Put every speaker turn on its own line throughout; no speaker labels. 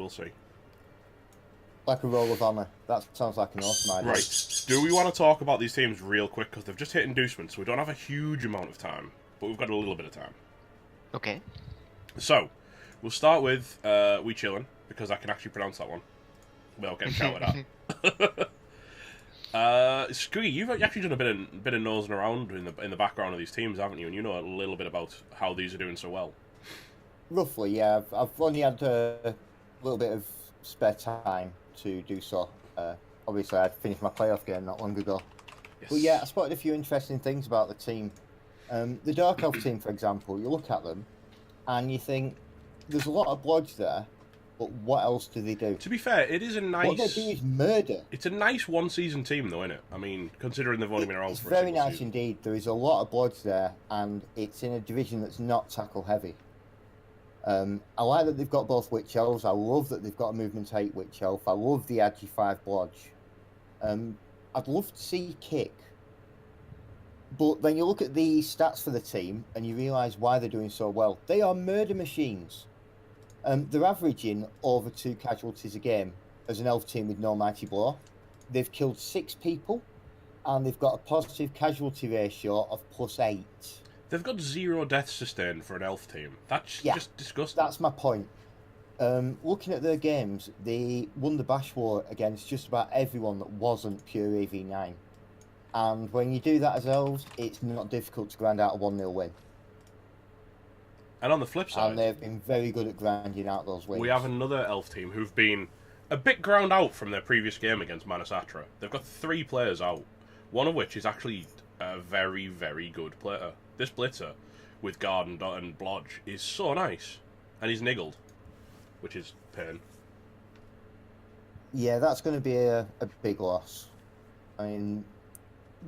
We'll see.
Like a roll of honour. That sounds like an awesome idea.
Right. Do we want to talk about these teams real quick? Because they've just hit inducements, so we don't have a huge amount of time. But we've got a little bit of time.
Okay.
So, we'll start with We Chillin, because I can actually pronounce that one without getting shouted at. Squiggy, you've actually done a bit of nosing around in the background of these teams, haven't you? And you know a little bit about how these are doing so well.
Roughly, yeah. I've only had a little bit of spare time to do so. Obviously, I finished my playoff game not long ago.
Yes.
But yeah, I spotted a few interesting things about the team. The Dark Elf team, for example, you look at them and you think there's a lot of blodge there, but what else do they do?
To be fair, it is a nice...
What they do is murder.
It's a nice one-season team, though, isn't it? I mean, considering they've only been around for a
very
single
nice
season.
indeed. There is a lot of blodge there, and it's in a division that's not tackle heavy. I like that they've got both Witch Elves. I love that they've got a Movement 8 Witch Elf. I love the Agi 5 blodge. I'd love to see Kick. But then you look at the stats for the team, and you realise why they're doing so well. They are murder machines. They're averaging over 2 casualties a game as an elf team with no mighty blow. They've killed 6 people, and they've got a positive casualty ratio of +8.
They've got 0 deaths sustained for an elf team. That's just disgusting.
That's my point. Looking at their games, they won the Bash War against just about everyone that wasn't pure AV9. And when you do that as elves, it's not difficult to grind out a 1-0 win.
And on the flip side...
And they've been very good at grinding out those wins.
We have another elf team who've been a bit ground out from their previous game against Manasatra. They've got 3 players out, one of which is actually a very, very good player. This Blitzer with Guard and Blodge is so nice. And he's niggled, which is pain.
Yeah, that's going to be a big loss. I mean,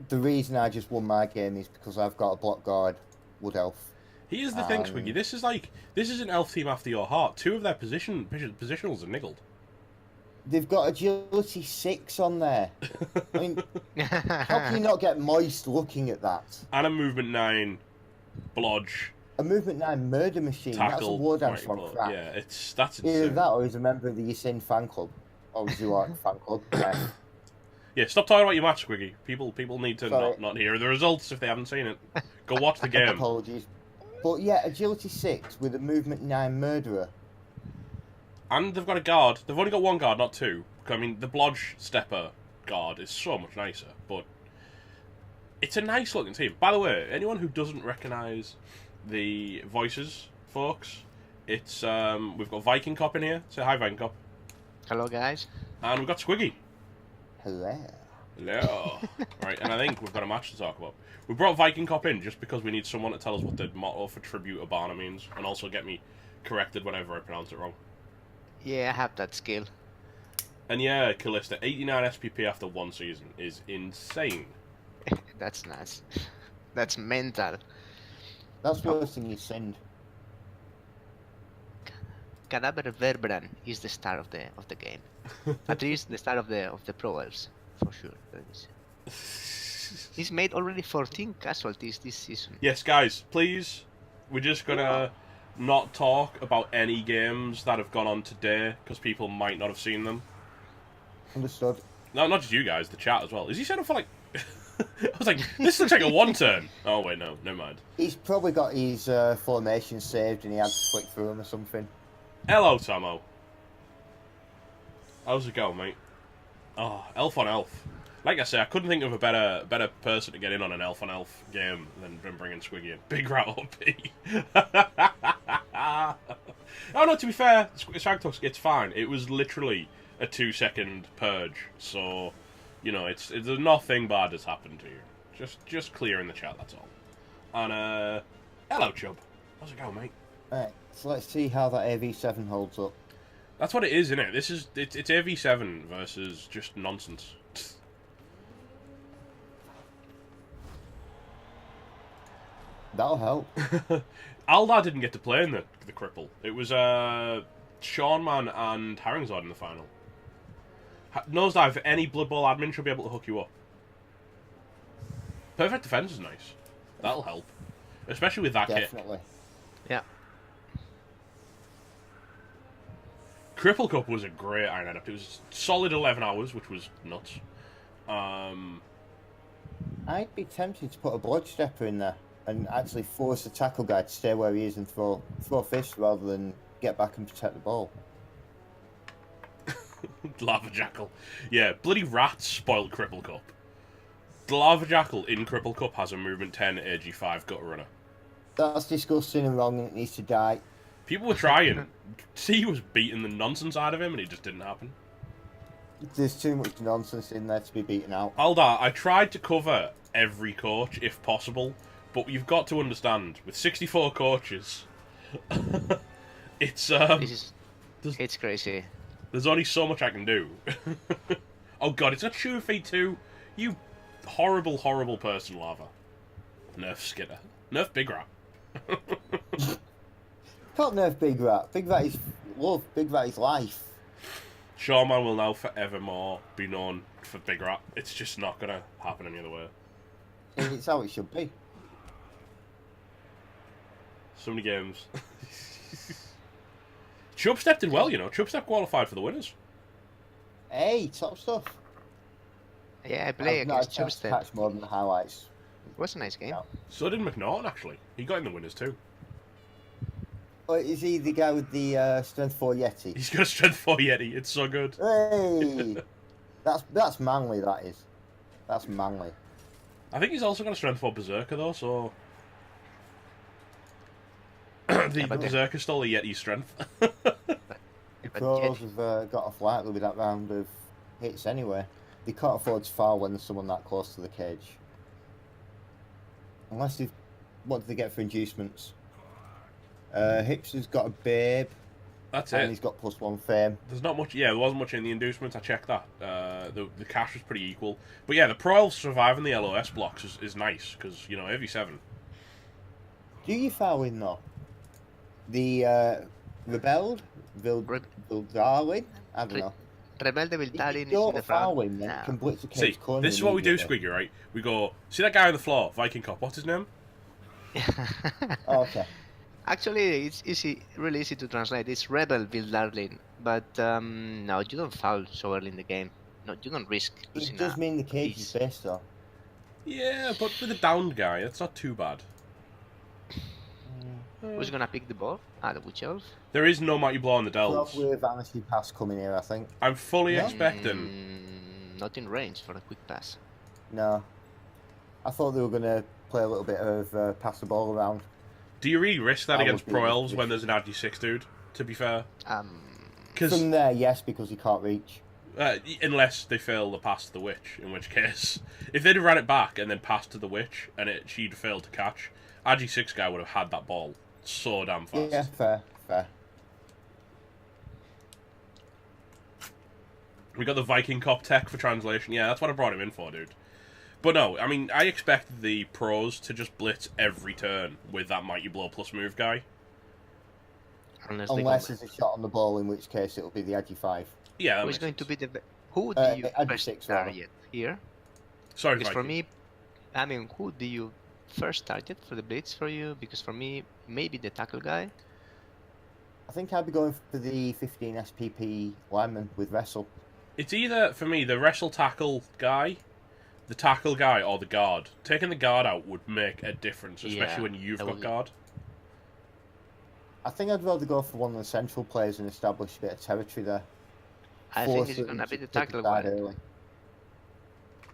the reason I just won my game is because I've got a block guard Wood Elf.
Here's the thing, Swiggy. This is an elf team after your heart. 2 of their positionals are niggled.
They've got agility 6 on there. I mean, how can you not get moist looking at that?
And a movement 9 blodge.
A movement 9 murder machine.
Tackle,
that's a war dance on crack.
Yeah, that's insane.
Either that or he's a member of the Yasin fan club. Or Zuark fan club. Yeah.
Yeah, stop talking about your match, Squiggy. People need to not hear the results if they haven't seen it. Go watch the game.
Apologies. But yeah, agility 6 with a movement 9 murderer.
And they've got a guard. They've only got 1 guard, not 2. I mean, the Blodge Stepper guard is so much nicer, but it's a nice looking team. By the way, anyone who doesn't recognise the voices, folks, it's we've got Viking Cop in here. Say hi, Viking Cop.
Hello, guys.
And we've got Squiggy.
Hello.
Hello. Right, and I think we've got a match to talk about. We brought Viking Cop in just because we need someone to tell us what the motto for Tribu Urbana means, and also get me corrected whenever I pronounce it wrong.
Yeah, I have that skill.
And yeah, Callista, 89 SPP after 1 season is insane.
That's nice. That's mental.
That's worse than you sinned.
Cadaver Verbran is the star of the game. At least the star of the Pro Elves, for sure. He's made already 14 casualties this season.
Yes, guys, please. We're just gonna not talk about any games that have gone on today because people might not have seen them.
Understood.
No, not just you guys, the chat as well. Is he set up for like... I was like, this looks like a 1 turn. Oh, wait, no, never mind.
He's probably got his formation saved and he had to flick through them or something.
Hello, Tomo. How's it going, mate? Oh, elf on elf. Like I say, I couldn't think of a better person to get in on an elf on elf game than bringing Squiggy in. Big rat OP. Oh no, to be fair, Shagtusk, it's fine. It was literally a 2-second purge, so you know, there's nothing bad has happened to you. Just clearing the chat, that's all. And hello, Chubb. How's it going, mate?
Alright, so let's see how that AV7 holds up.
That's what it is, isn't it? It's AV7 versus just nonsense.
That'll help.
Aldar didn't get to play in the cripple. It was Sean Man and Haringzod in the final. Nosedive, any Blood Bowl admin should be able to hook you up. Perfect defense is nice. That'll help. Especially with that
Definitely.
Yeah.
Cripple Cup was a great Iron Adept. It was solid 11 hours, which was nuts.
I'd be tempted to put a Blood Stepper in there and actually force the tackle guy to stay where he is and throw fists rather than get back and protect the ball.
Lava Jackal. Yeah, bloody rats spoiled Cripple Cup. The Lava Jackal in Cripple Cup has a movement 10 AG5 gutter runner.
That's disgusting and wrong and it needs to die.
People were trying. T was beating the nonsense out of him and it just didn't happen.
There's too much nonsense in there to be beaten out.
Aldar, I tried to cover every coach if possible, but you've got to understand, with 64 coaches, it's
it's crazy.
There's only so much I can do. Oh god, it's got Sure Feet too. You horrible, horrible person, Lava. Nerf Skitter. Nerf Big Rat.
Can't nerf Big Rat. Big Rat is love. Big Rat is life.
Shawman will now forevermore be known for Big Rat. It's just not gonna happen any other way.
And it's how it should be.
So many games. Chubstep did well, you know. Chubstep qualified for the winners.
Hey, top stuff.
Yeah, I play
I've not
against
had a chance to
Chubstep.
catch more than the highlights.
It was a nice game.
No.
So did McNaughton, actually. He got in the winners too.
Oh, is he the guy with the strength 4 Yeti?
He's got a strength 4 Yeti. It's so good.
Hey, that's manly. That is. That's manly.
I think he's also got a strength 4 Berserker though, so the Berserker stole the Yeti's strength.
The pros have got off lightly with that round of hits anyway. They can't afford to foul when there's someone that close to the cage. Unless they, what do they get for inducements? Hipster's got a babe.
That's
and
it.
He's got +1 fame.
There's not much. Yeah, there wasn't much in the inducements. I checked that. The cash was pretty equal. But yeah, the Pro Elves surviving the LOS blocks is nice because you know every 7.
Do you foul in though? The ReBBL, Vildarwin? I don't know.
ReBBL de Vildarin
If
is
you
in the
don't foul
front.
him, then
No.
you can blitz the
See,
cage corner.
this is what we do,
immediately.
Squiggy. Right? We go. See that guy on the floor, Viking Cop. What's his name?
Oh, okay.
Actually, it's easy, really easy to translate. It's ReBBL Vildarlin, but no, you don't foul so early in the game. No, you don't risk losing
It does
a
mean the cage
piece.
is best though.
Yeah, but with a downed guy, that's not too bad.
Who's gonna pick the ball? The Witch Elf?
There is no Mighty Blow on the Delves.
Probably a vanity pass coming here, I think.
I'm fully
No?
expecting.
Not in range for a quick pass.
No. I thought they were going to play a little bit of pass the ball around.
Do you really risk that
I
against
would
Pro
be-
Elves when there's an RG6 dude? To be fair, because
From there, yes, because he can't reach.
unless they fail the pass to the Witch, in which case, if they'd have ran it back and then passed to the Witch and she'd failed to catch, RG6 guy would have had that ball so damn fast.
Yeah, fair.
We got the Viking Cop tech for translation. Yeah, that's what I brought him in for, dude. But no, I mean, I expected the pros to just blitz every turn with that Mighty Blow plus move guy.
Unless
Unless there's a shot on the ball, in which case it'll be the Agi 5.
Yeah, that
who's
makes
going
sense.
to be the who do you
Agi
first
6 rather.
target here?
Sorry,
Because for
Viking.
me, I mean, who do you first target for the blitz for you? Because for me, maybe the tackle guy.
I think I'd be going for the 15 SPP lineman with Wrestle.
It's either, for me, the wrestle tackle guy, the tackle guy, or the guard. Taking the guard out would make a difference, especially
Yeah,
when you've
that
got
would-
guard.
I think I'd rather go for one of the central players and establish a bit of territory there.
I think
Force
it's
them
gonna
to
be the
pick
tackle
side
one.
early.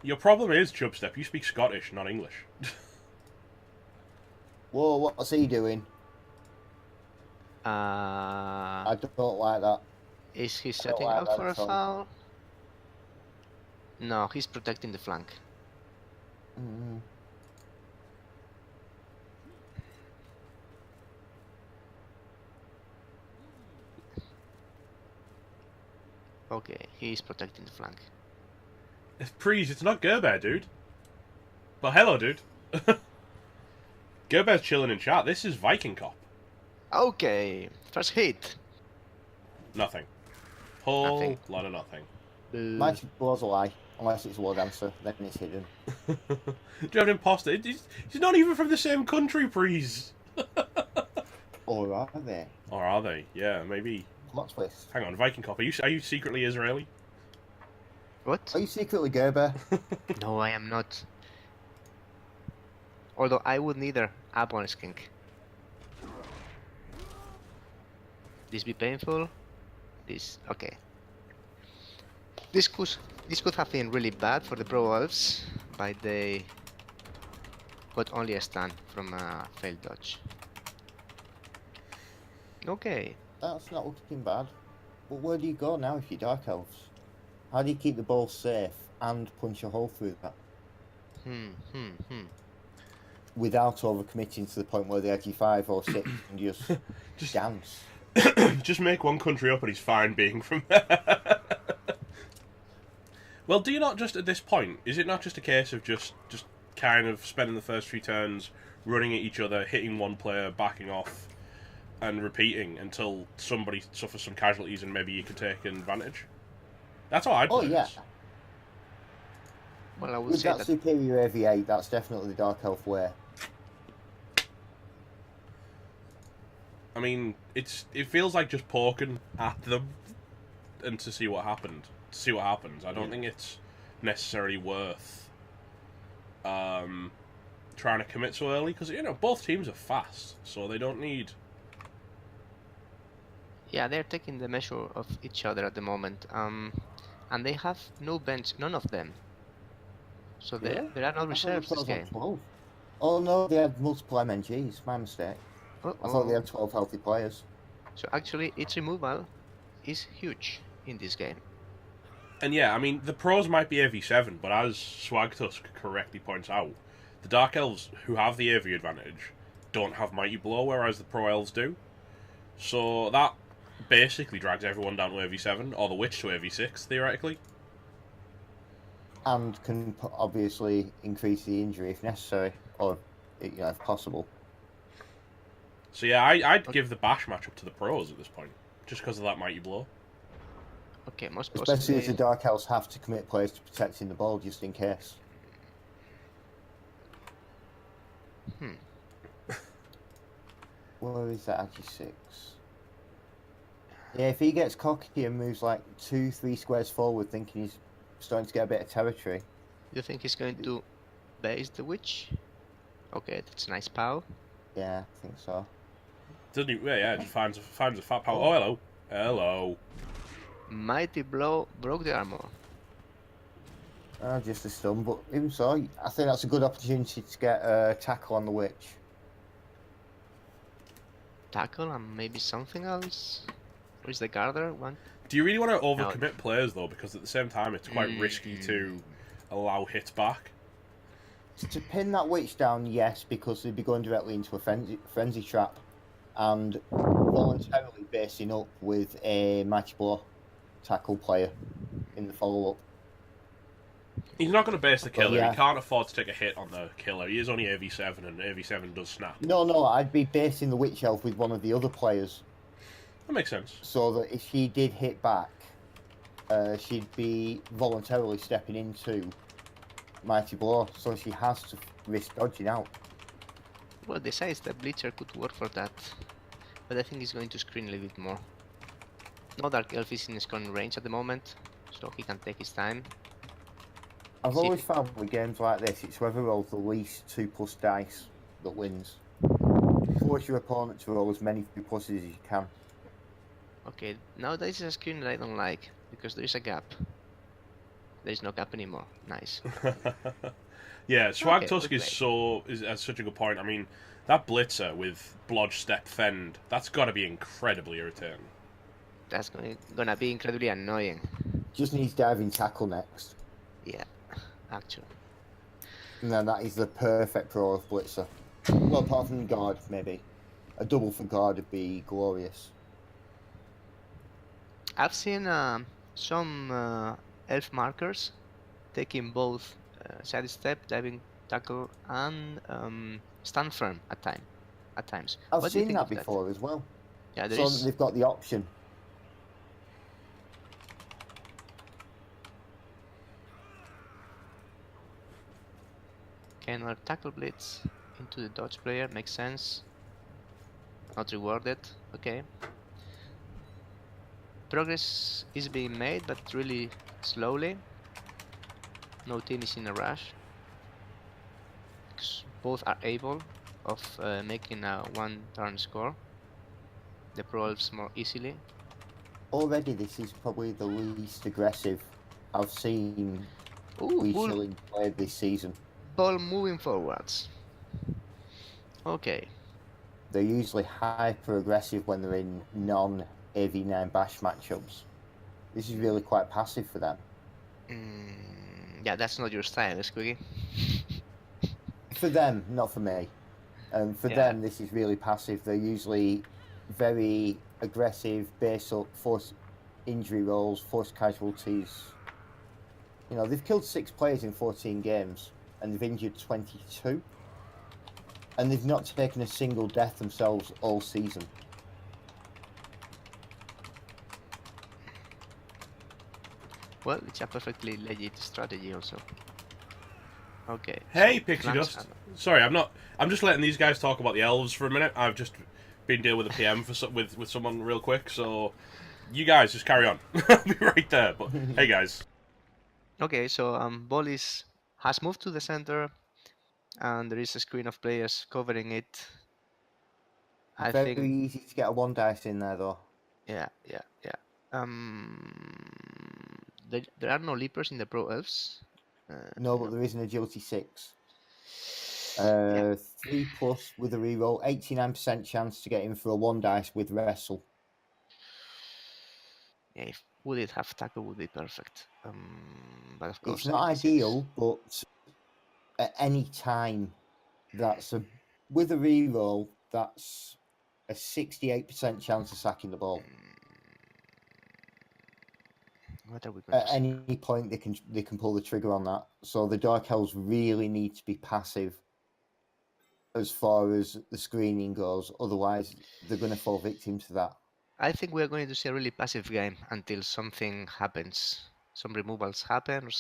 Your problem is, Chubstep, you speak Scottish, not English.
Whoa, what's he doing?
Uh,
I don't like that.
is he
don't
setting
like
up
that
for a
at all.
foul? No, he's protecting the flank.
Mm.
Okay, he's protecting the flank.
Please, it's not Gerber, dude. But hello, dude. Gerber's chilling in chat. This is Viking Cop.
Okay, first hit.
Nothing. Whole
Nothing.
lot of nothing.
Magic Blow's a lie, unless it's a word answer, then it's hidden.
Do you have an imposter? He's not even from the same country, please.
Or are they?
Or are they? Yeah, maybe.
Plot twist.
Hang on, Viking Cop. Are you secretly Israeli?
What?
Are you secretly Gerber?
No, I am not. Although I would neither. Upon skink. This be painful. This okay. This could have been really bad for the Pro Elves, but they got only a stun from a failed dodge. Okay.
That's not looking bad. But where do you go now if you're Dark Elves? How do you keep the ball safe and punch a hole through that? Without overcommitting to the point where they edgy 5 or 6 and just dance.
Just make one country up and he's fine being from there. Well, do you not just, at this point, is it not just a case of just kind of spending the first few turns running at each other, hitting one player, backing off, and repeating until somebody suffers some casualties and maybe you can take advantage? That's how I'd play this.
Well, I would
With
say
that superior AV8, that's definitely the Dark Elf way.
I mean, it feels like just poking at them and to see what happened. I don't think it's necessarily worth trying to commit so early because both teams are fast, so they don't need.
Yeah, they're taking the measure of each other at the moment, and they have no bench, none of them. So there are no reserves this game.
12. Oh no, they had multiple MNGs. My mistake. I thought they had 12 healthy players.
So actually, its removal is huge in this game.
And yeah, I mean, the pros might be AV7, but as Swagtusk correctly points out, the Dark Elves, who have the AV advantage, don't have Mighty Blow, whereas the Pro Elves do. So that basically drags everyone down to AV7, or the Witch to AV6, theoretically.
And can obviously increase the injury if necessary, or if possible.
So yeah, I'd give the Bash matchup to the pros at this point, just because of that Mighty Blow.
Okay, most
Especially
possibly.
if the Dark Elves have to commit players to protecting the ball just in case. Where is that actually 6? Yeah, if he gets cocky and moves like 2-3 squares forward, thinking he's starting to get a bit of territory.
You think he's going to base the Witch? Okay, that's a nice pow.
Yeah, I think so.
Doesn't he? Yeah, just finds a fat power. Oh, hello.
Mighty Blow broke the armor.
Just a stun, but even so, I think that's a good opportunity to get a tackle on the Witch.
Tackle and maybe something else? Where's the Garter one?
Do you really want to overcommit players, though? Because at the same time, it's quite risky to allow hits back.
To pin that Witch down, yes, because they'd be going directly into a frenzy trap and voluntarily basing up with a Mighty Blow tackle player in the follow-up.
He's not going to base the killer.
Yeah.
He can't afford to take a hit on the killer. He is only AV7, and AV7 does snap.
No, I'd be basing the Witch Elf with one of the other players.
That makes sense.
So that if she did hit back, she'd be voluntarily stepping into Mighty Blow, so she has to risk dodging out.
Well, the sidestep Bleacher could work for that, but I think he's going to screen a little bit more. No Dark Elf is in scoring range at the moment, so he can take his time.
I've always found with games like this, it's whoever rolls the least 2+ dice that wins. Force your opponent to roll as many 2+ as you can.
Okay, now this is a screen that I don't like, because there is a gap. There is no gap anymore. Nice.
Yeah, Swagtusk
okay,
is such a good point. I mean, that Blitzer with Blodge, Step, Fend, that's got to be incredibly irritating.
That's gonna be incredibly annoying.
Just needs diving tackle next.
Yeah, actually.
And then that is the perfect Pro of Blitzer. Well, apart from guard, maybe. A double for guard would be glorious.
I've seen some elf markers taking both sidestep, diving tackle, and stand firm at times.
I've
What do you
seen
think
that
of
before as well.
Yeah, there
So
is.
that they've got the option.
Okay, another tackle blitz into the dodge player, makes sense. Not rewarded, okay. Progress is being made, but really slowly. No team is in a rush. 'Cause both are able of making a one-turn score. The Pro Elves more easily.
Already, this is probably the least aggressive I've seen
Ooh,
We Chillin play this season.
ball moving forwards. Okay.
They're usually hyper aggressive when they're in non-AV9 bash matchups. This is really quite passive for them.
Yeah, that's not your style, Squiggy.
For them, not for me. For
Yeah.
them, this is really passive. They're usually very aggressive, base up, force injury rolls, force casualties. You know, they've killed 6 players in 14 games, and they've injured 22. And they've not taken a single death themselves all season.
Well, it's a perfectly legit strategy also. Okay.
Hey,
so
Pixie
flanks
Dust.
are-
Sorry, I'm not. I'm just letting these guys talk about the elves for a minute. I've just been dealing with a PM with someone real quick, so you guys just carry on. I'll be right there. But hey, guys.
Okay, so ball has moved to the center, and there is a screen of players covering it. I
Very
think,
easy to get a 1 dice in there, though.
yeah. There are no leapers in the Pro Elves.
No, but there is an agility 6.
Yeah.
3+ with a reroll, 89% chance to get in for a 1 dice with wrestle.
Yeah, if would it have tackle would be perfect. But of course,
It's not
86.
ideal, but at any time, that's a with a reroll, that's a 68% chance of sacking the ball.
What are we going
At
to see?
any point, they can pull the trigger on that. So the Dark Elves really need to be passive as far as the screening goes. Otherwise, they're going to fall victim to that.
I think we are going to see a really passive game until something happens. Some removals happen,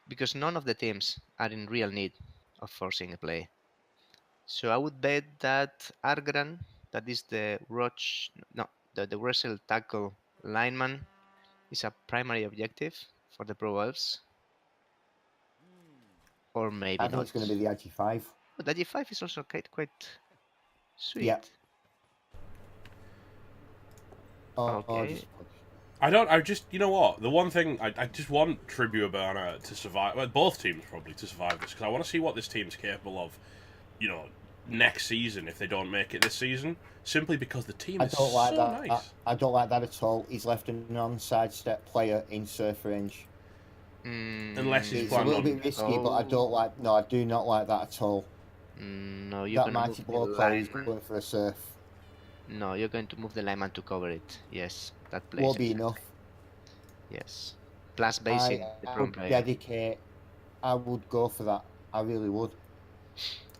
because none of the teams are in real need of forcing a play. So I would bet that Argran, that is the the wrestle tackle lineman, is a primary objective for the Pro Elves. Or maybe
I think
not.
it's going to be the Agi 5.
But the G5 is also quite sweet.
Yeah.
Okay.
I just, you know what? The one thing, I just want Tribu Urbana to survive. Well, both teams probably to survive this, because I want to see what this team's capable of, you know, next season if they don't make it this season. Simply because the team is so nice.
I don't like that at all. He's left a non-sidestep player in surf range.
Unless he's
It's a little bit risky, but I don't like. No, I do not like that at all.
No, you're
That
gonna
mighty
move the
blow call is
lineman.
going for a surf.
No, you're going to move the lineman to cover it. Yes, that plays.
Won't be enough.
Yes. Plus basing the
I
pro
would
player.
dedicate. I would go for that. I really would.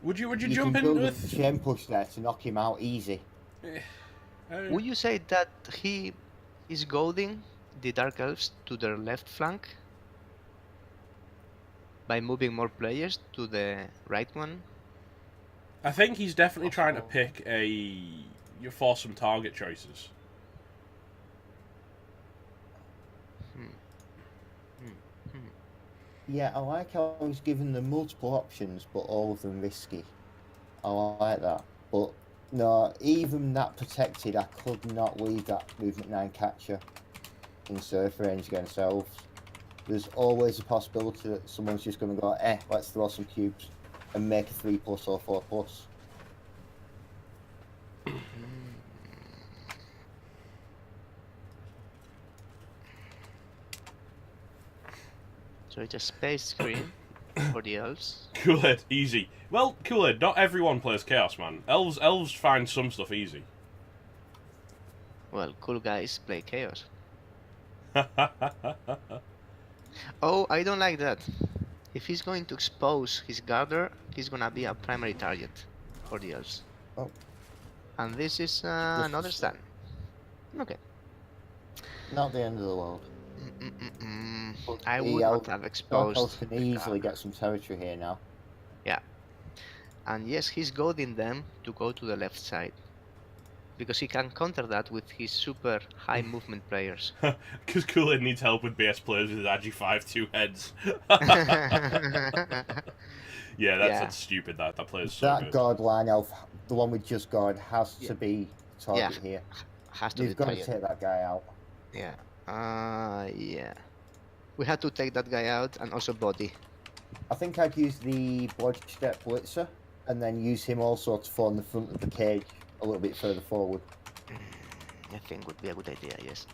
Would you
You
jump
can
in
build
with?
a chain push there to knock him out easy.
Would you say that he is goading the Dark Elves to their left flank by moving more players to the right one?
I think he's definitely trying to pick for some target choices.
Yeah, I like how he's given them multiple options, but all of them risky. I like that. But no, even that protected, I could not leave that movement 9 catcher in surf range against elves. There's always a possibility that someone's just going to go, let's throw some cubes and make a 3+ or 4+.
So it's a space screen for the elves.
Kool-Aid, easy. Well, Kool-Aid, not everyone plays Chaos, man. Elves find some stuff easy.
Well, cool guys play Chaos. Oh, I don't like that. If he's going to expose his Garder, he's gonna be a primary target for the elves.
Oh.
And this is another stun. Okay.
Not the end of the world.
I would not have exposed.
Elves can easily get some territory here now.
Yeah. And yes, he's goading them to go to the left side. because he can counter that with his super high movement players.
Because Kool-Aid needs help with BS players with his Agi 5 2 heads. Yeah, that's stupid. That player's so
That
good.
guard line elf, the one with just guard, has to be target here.
Has to
You've got to take that guy out.
Yeah. Yeah. We had to take that guy out and also body.
I think I'd use the Blodge Step Blitzer and then use him also to form the front of the cage a little bit further forward.
I think would be a good idea, yes.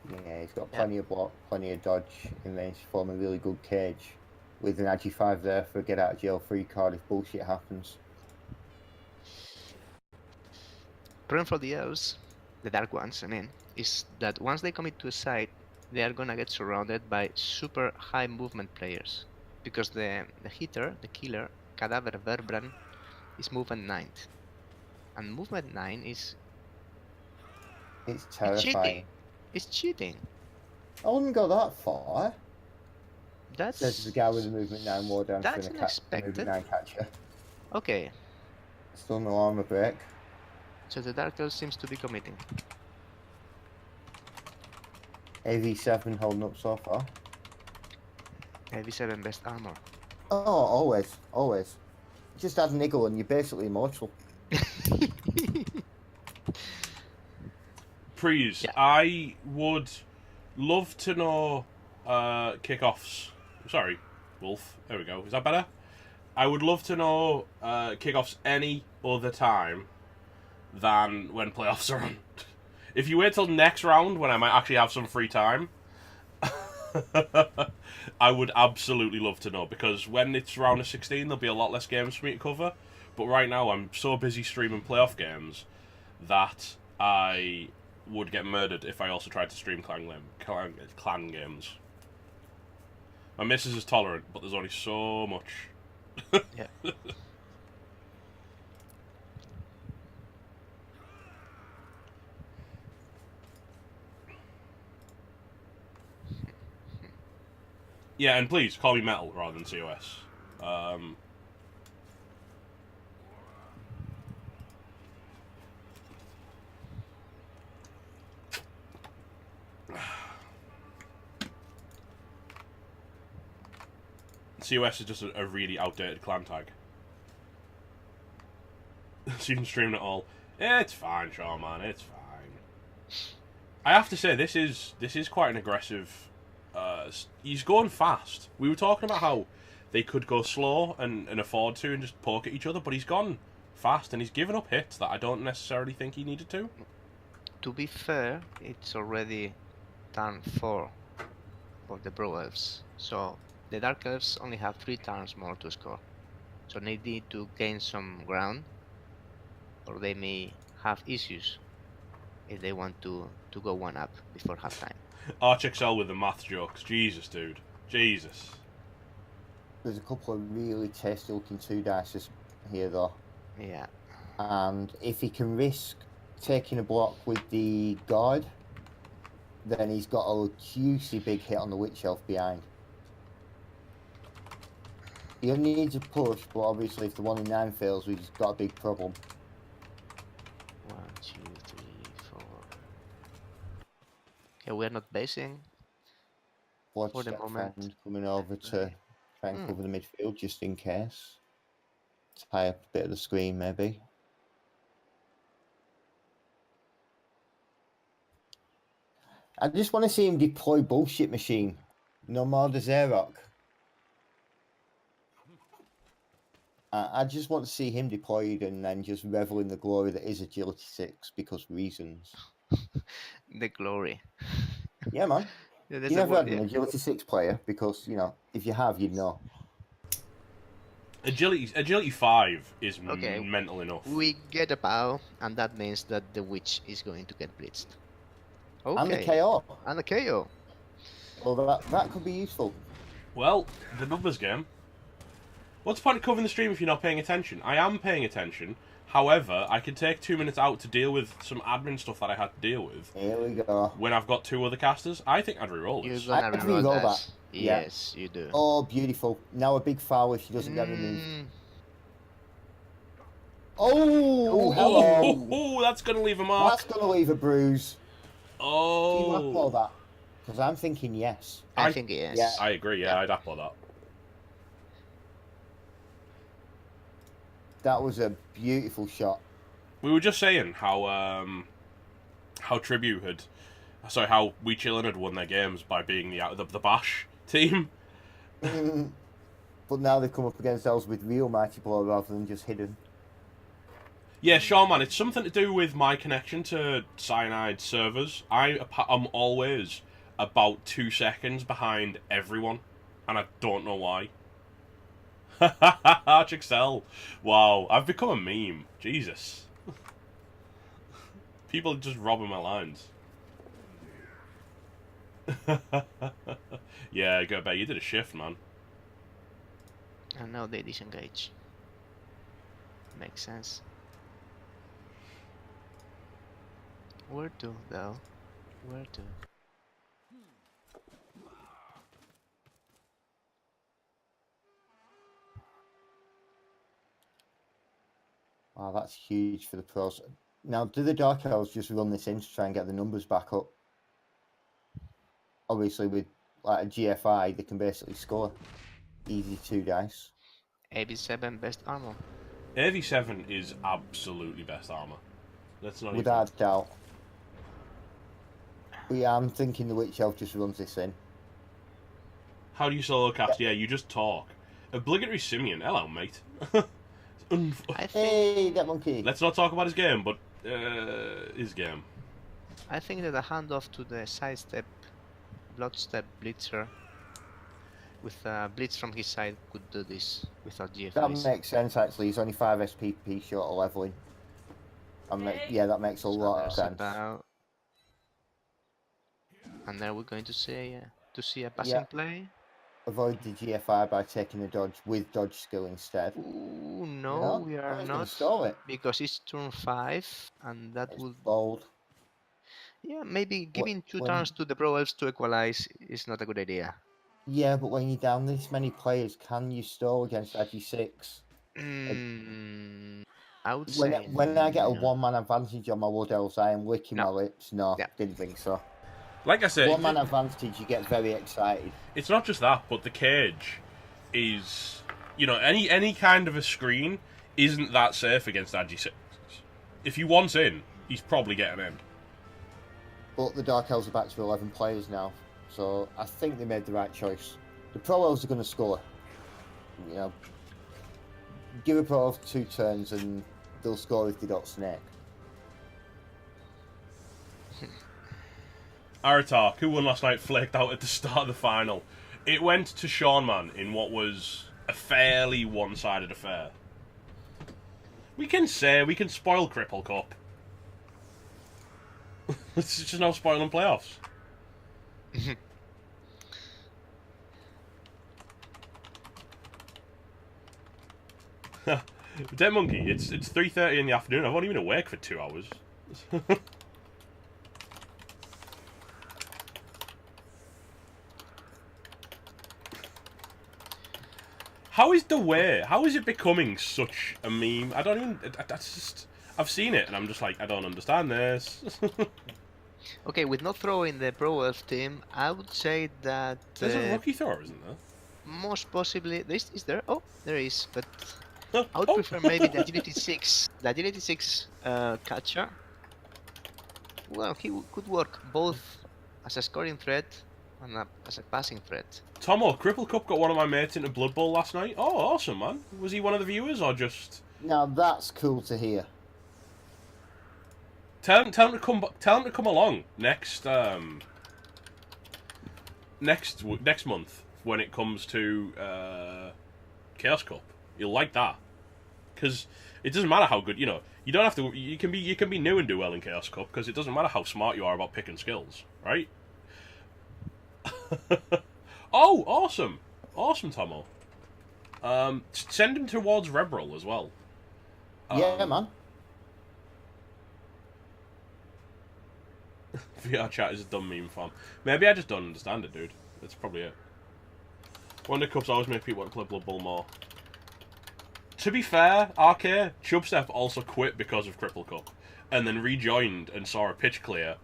Yeah, he's got plenty of block, plenty of dodge, and then he's forming a really good cage with an Agi 5 there for a get out of jail free card if bullshit happens.
Problem for the elves, the dark ones, I mean, is that once they commit to a site, they are gonna get surrounded by super high movement players. Because the hitter, the killer, Cadaver Verbran, is movement 9. And movement 9 is...
It's terrifying.
It's cheating.
I wouldn't go that far.
That's...
Says the guy with the movement 9 war down
That's
for a
unexpected.
movement 9 catcher.
Okay,
Still no armor break.
so the Dark Elf seems to be committing.
AV7 holding up so far.
Heavy 7 best armor.
Oh, always, always. Just add niggle and you're basically immortal.
Please, I would love to know kickoffs. Sorry, Wolf. There we go. Is that better? I would love to know kickoffs any other time than when playoffs are on. If you wait till next round, when I might actually have some free time, I would absolutely love to know, because when it's round of 16, there'll be a lot less games for me to cover. But right now, I'm so busy streaming playoff games that I would get murdered if I also tried to stream clan games. My missus is tolerant, but there's only so much.
Yeah.
Yeah, and please call me Metal rather than COS. COS is just a really outdated clan tag. So you can stream it all. It's fine, Shaw, man. It's fine. I have to say, this is quite an aggressive. He's going fast. We were talking about how they could go slow and afford to and just poke at each other, but he's gone fast and he's given up hits that I don't necessarily think he needed to.
To be fair, it's already turn 4 for the Bro Elves, so the Dark Elves only have 3 turns more to score. So they need to gain some ground, or they may have issues if they want to go 1 up before halftime.
ArchXL with the math jokes. Jesus, dude. Jesus.
There's a couple of really tasty looking 2 dices here though.
Yeah.
And if he can risk taking a block with the guard, then he's got a juicy big hit on the Witch Elf behind. He only needs a push, but obviously if the 1 in 9 fails, we've just got a big problem.
1, 2, 3, 4. Okay, we're not basing.
Blood
For the
Step
moment.
Friend coming over to try and cover the midfield just in case. Tie up a bit of the screen maybe. I just want to see him deploy Bullshit Machine. No more the Xerox. I just want to see him deployed and then just revel in the glory that is Agility 6 because reasons.
The glory.
Yeah, man.
Yeah,
You never had an Agility 6 player because, you know, if you have, you'd know.
Agility 5 is
Okay,
mental enough.
We get a POW, and that means that the Witch is going to get blitzed. Okay.
And the KO.
And the KO.
Well, that could be useful.
Well, the numbers game. What's the point of covering the stream if you're not paying attention? I am paying attention. However, I can take 2 minutes out to deal with some admin stuff that I had to deal with.
Here we go.
When I've got 2 other casters, I think I'd reroll this.
You're gonna
I'd
reroll
reroll
that.
that.
Yes, you do.
Oh, beautiful. Now a big foul if she doesn't get removed.
Mm,
Oh, hello.
Oh, that's going to leave a mark.
That's going to leave a bruise. Do you applaud
Oh.
that? Because I'm thinking yes.
I think yes.
Yeah.
I agree, yeah, I'd applaud that.
That was a beautiful shot.
We were just saying how Tribu had... Sorry, how We Chillin had won their games by being the Bash team.
But now they've come up against us with real Mighty Blow rather than just hidden.
Yeah, Sean, man, it's something to do with my connection to Cyanide servers. I'm always about 2 seconds behind everyone, and I don't know why. ArchXL. Wow, I've become a meme. Jesus. People just robbing my lines. Yeah, go back. You did a shift, man.
And now they disengage. Makes sense. Where to, though? Where to?
Wow, that's huge for the pros. Now, do the Dark Elves just run this in to try and get the numbers back up? Obviously, with like a GFI, they can basically score easy 2 dice.
AB7 best armor.
AV7 is absolutely best armor. Let's not
Without doubt. But yeah, I'm thinking the Witch Elf just runs this in.
How do you solo cast? Yeah, you just talk. Obligatory Simeon. Hello, mate.
I think
Hey, that monkey!
Let's not talk about his game, but his game.
I think that a handoff to the sidestep, bloodstep blitzer with a blitz from his side could do this without
That
GFIs.
makes sense, actually. He's only 5 SPP short of leveling. Yeah, that makes a lot of
There's
sense.
about... And now we're going to see a passing play.
Avoid the GFI by taking the dodge with dodge skill instead.
Ooh, no, we are not,
Stall it.
because it's turn 5, and that
It's
would...
bold.
Yeah, maybe giving 2
when-
turns to the Pro Elves to equalize is not a good idea.
Yeah, but when you're down this many players, can you stall against Agi6?
I would say
When I get a
no.
1-man advantage on my Wood Elves, I am licking
No.
my lips. No,
Yeah.
didn't think so.
Like I said,
1-man advantage, you get very excited.
it's not just that, but the cage is, you know, any kind of a screen isn't that safe against Agi6. If you want in, he's probably getting in.
But the Dark Elves are back to 11 players now, so I think they made the right choice. The Pro Elves are going to score. You know, give a Pro Elf 2 turns and they'll score if they don't snake.
Aratar, who won last night, flaked out at the start of the final. It went to Sean, man, in what was a fairly one-sided affair. We can spoil Cripple Cup. It's just no spoiling playoffs. Dead Monkey, it's 3:30 in the afternoon. I've only been awake for 2 hours. How is the way? How is it becoming such a meme? I don't even. That's just. I've seen it and I'm just like, I don't understand this.
Okay, with not throwing the Pro Elf team, I would say that
There's a rookie thrower, isn't there?
most possibly this is there. Oh, there is, but
Oh,
I would
oh.
prefer maybe the Agility 6. The Agility 6 catcher. Well, he could work both as a scoring threat and as a passing threat.
Tomo, Cripple Cup got one of my mates into Blood Bowl last night. Oh, awesome, man. Was he one of the viewers or just...
Now that's cool to hear.
Tell him to come along next next month when it comes to Chaos Cup. You'll like that. Because it doesn't matter how good, you know, you don't have to, you can be new and do well in Chaos Cup because it doesn't matter how smart you are about picking skills, right? Oh, awesome. Awesome, Tomo. Send him towards ReBBL as well.
Yeah, man.
VR chat is a dumb meme form. Maybe I just don't understand it, dude. That's probably it. Wonder Cups always make people want to play Blood Bowl more. To be fair, RK, Chubstep also quit because of Cripple Cup, and then rejoined and saw a pitch clear,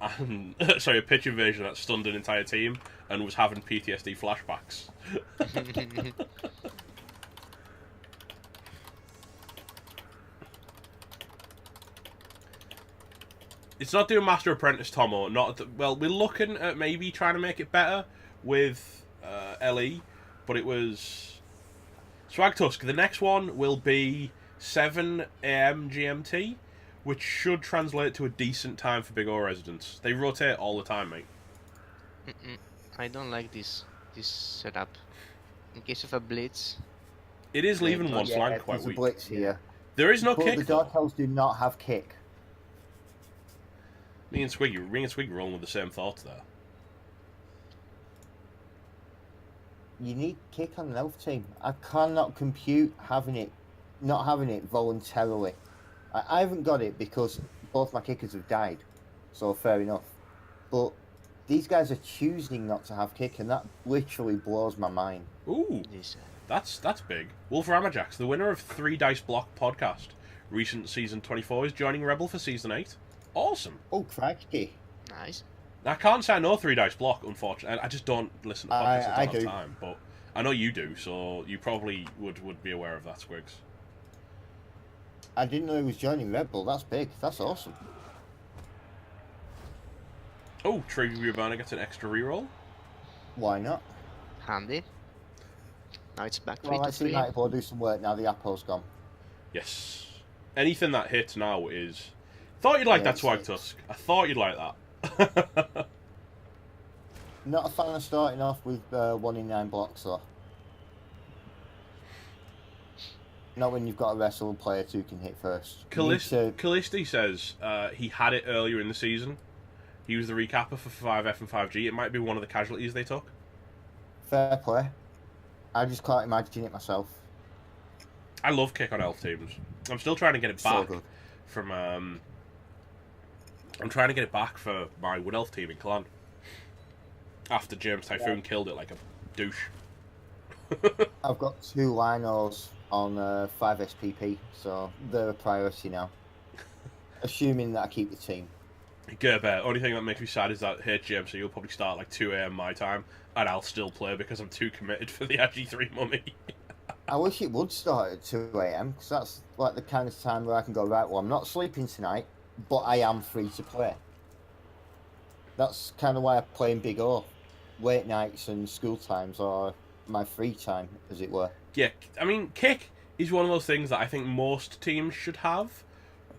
and sorry, a pitch invasion that stunned an entire team, and was having PTSD flashbacks. It's not doing Master Apprentice, Tomo. Well, we're looking at maybe trying to make it better with LE, but it was Swag Tusk. The next one will be 7 AM GMT, which should translate to a decent time for Big O residents. They rotate all the time, mate.
I don't like this setup. In case of a blitz,
It is leaving one flank quite
there's
weak.
a blitz here.
There is no
But
kick.
the Dark Elves do not have kick.
Me and Swiggy rolling with the same thoughts there.
You need kick on an elf team. I cannot compute not having it voluntarily. I haven't got it because both my kickers have died, so fair enough. But these guys are choosing not to have kick, and that literally blows my mind.
Ooh, that's big. Wolf Ramajax, the winner of 3 Dice Block podcast, recent season 24, is joining ReBBL for season 8. Awesome.
Oh, crikey.
nice.
I can't say I know 3 Dice Block, unfortunately. I just don't listen to podcasts
I
at the
do.
time, but I know you do, so you probably would be aware of that, Squigs.
I didn't know he was joining ReBBL. That's big. That's awesome.
Oh, Tribu Urbana gets an extra reroll.
Why not?
Handy. Now it's back 3
Well,
to
I see
3.
Nightball do some work now. The Apple's gone.
Yes. Anything that hits now is... Thought you'd like
Yeah,
that, Swag
it's-
Tusk. I thought you'd like that.
Not a fan of starting off with 1 in 9 blocks, though. Not when you've got a wrestle player who can hit first. You need to-
Callisti says he had it earlier in the season. He was the recapper for 5F and 5G. It might be one of the casualties they took.
Fair play. I just can't imagine it myself.
I love kick on elf teams. I'm still trying to get it
So
back
good.
from... I'm trying to get it back for my Wood Elf team in Clan. After James Typhoon killed it like a douche.
I've got 2 Linos on 5 SPP, so they're a priority now. Assuming that I keep the team.
Gerber, only thing that makes me sad is that HGMC will probably start like 2 AM my time, and I'll still play because I'm too committed for the AG3 mummy.
I wish it would start at 2 AM, because that's like the kind of time where I can go, right, well, I'm not sleeping tonight, but I am free to play. That's kind of why I play in Big O. Late nights and school times are my free time, as it were.
Yeah, I mean, kick is one of those things that I think most teams should have,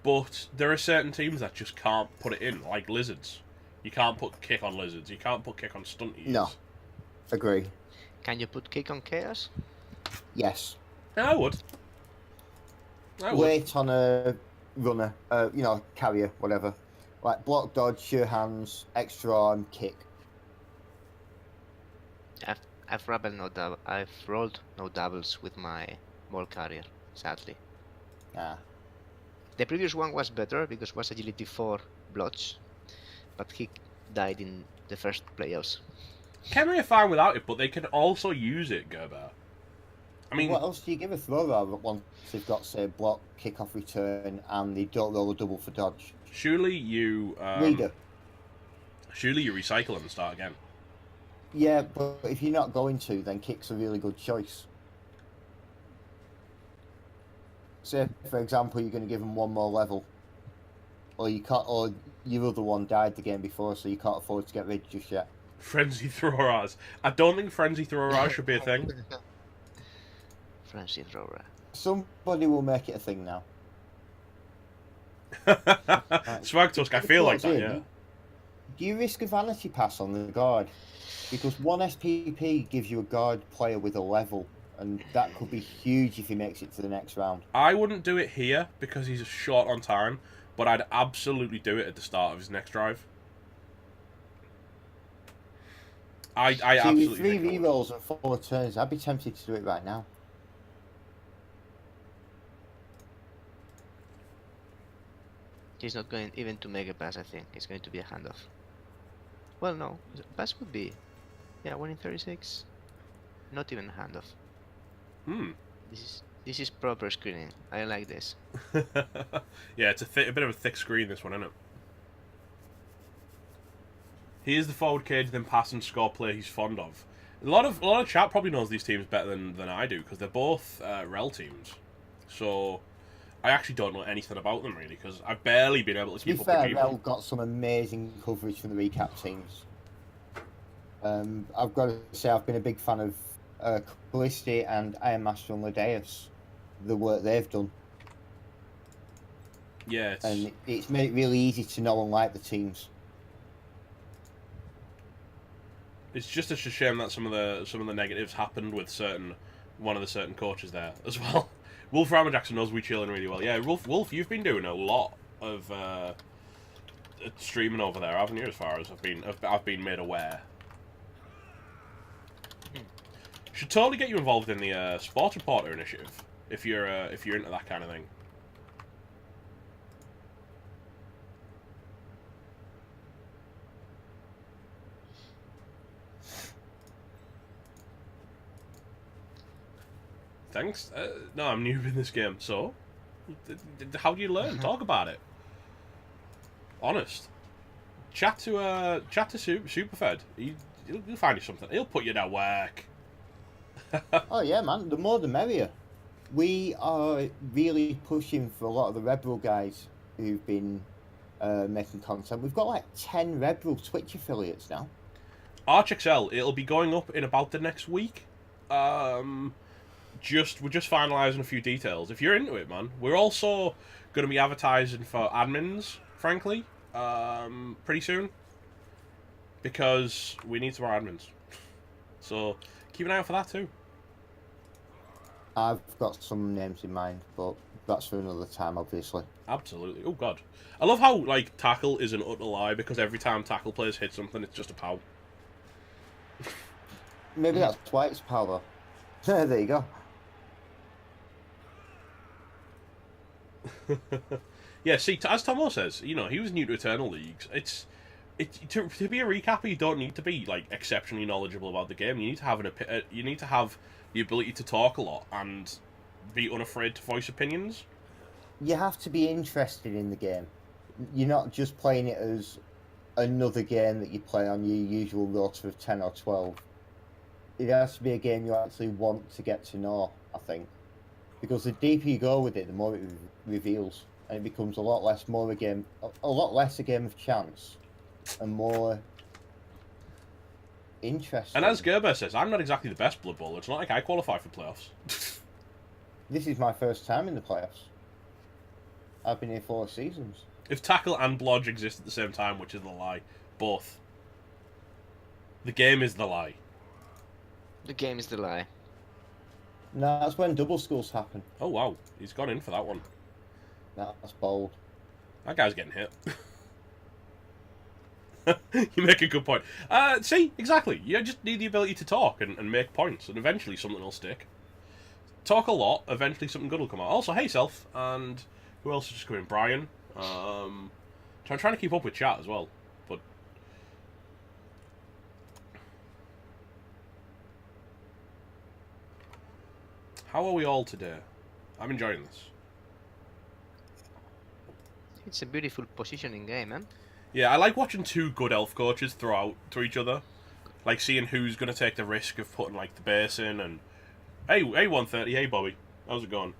but there are certain teams that just can't put it in, like Lizards. You can't put kick on Lizards. You can't put kick on Stunties.
No. Agree.
Can you put kick on chaos?
Yes.
Yeah, I would.
Wait on a runner, carrier, whatever. Like block, dodge, sure hands, extra arm, kick.
I've rolled no doubles with my ball carrier, sadly.
Ah.
The previous one was better because it was agility 4 blotch, but he died in the first playoffs.
Khemri are fine without it, but they can also use it, Gerber. I mean,
What else do you give a thrower once they've got, say, block, kick off return, and they don't roll a double for dodge?
surely you
Reader.
recycle and start again.
Yeah, but if you're not going to, then kick's a really good choice. Say, for example, you're going to give them 1 more level, or you can't, or your other one died the game before, so you can't afford to get rid just yet.
Frenzy Throwers. I don't think Frenzy Throwers should be a thing.
Frenzy thrower.
Somebody will make it a thing now.
Swag Tusk, I feel like that, yeah.
Do you risk a vanity pass on the guard? Because 1 SPP gives you a guard player with a level, and that could be huge if he makes it to the next round.
I wouldn't do it here because he's short on time, but I'd absolutely do it at the start of his next drive. I
See,
absolutely
with 3
think I would.
rerolls and 4 turns, I'd be tempted to do it right now.
He's not going even to make a pass, I think. It's going to be a handoff. Well, no. Pass would be... Yeah, 1 in 36. Not even a handoff. This is proper screening. I like this.
Yeah, it's a bit of a thick screen, this one, isn't it? He is the forward cage, then pass and score player he's fond of. A lot of chat probably knows these teams better than I do, because they're both ReL teams. So I actually don't know anything about them, really, because I've barely been able to keep up with
fair,
G1.
ReL got some amazing coverage from the recap teams. I've got to say, I've been a big fan of Callisti and Iron Master and Ladeus, the work they've done.
Yeah,
and it's made it really easy to know and like the teams.
It's just a shame that some of the negatives happened with one of the certain coaches there as well. Wolf Jackson knows We Chillin really well. Yeah, Wolf, you've been doing a lot of streaming over there, haven't you? As far as I've been made aware. Should totally get you involved in the Sports Reporter initiative if you're into that kind of thing. Thanks. No, I'm new in this game, so how do you learn? Talk about it. Honest. Chat to Superfed. He'll find you something. He'll put you to work.
Oh yeah, man. The more the merrier. We are really pushing for a lot of the ReBBL guys who've been making content. We've got like 10 ReBBL Twitch affiliates now.
ArchXL. It'll be going up in about the next week. We're just finalising a few details. If you're into it, man, we're also going to be advertising for admins, frankly, pretty soon, because we need some more admins. So keep an eye out for that too.
I've got some names in mind, but that's for another time, obviously.
Absolutely. Oh god, I love how like tackle is an utter lie, because every time tackle players hit something, it's just a pow.
Maybe that's why it's power. There you go.
Yeah, see, as Tomo says, you know, he was new to Eternal Leagues. To be a recapper, you don't need to be like exceptionally knowledgeable about the game. You need to have the ability to talk a lot and be unafraid to voice opinions.
You have to be interested in the game. You're not just playing it as another game that you play on your usual rota of 10 or 12. It has to be a game you actually want to get to know, I think. Because the deeper you go with it, the more it reveals. And it becomes a lot less a game of chance and more interesting.
And as Gerber says, I'm not exactly the best Blood Bowl. It's not like I qualify for playoffs.
This is my first time in the playoffs. I've been here 4 seasons.
If Tackle and Blodge exist at the same time, which is the lie, both. The game is the lie.
The game is the lie.
No, that's when double skulls happen.
Oh wow, he's gone in for that one.
That's bold.
That guy's getting hit. You make a good point. See, exactly. You just need the ability to talk and make points, and eventually something will stick. Talk a lot, eventually something good will come out. Also, hey, Self, and who else is just coming? Brian. I'm trying to keep up with chat as well, but... How are we all today? I'm enjoying this.
It's a beautiful positioning game, man.
Yeah, I like watching two good elf coaches throw out to each other. Like seeing who's going to take the risk of putting like the base in and... Hey 130, hey Bobby. How's it going?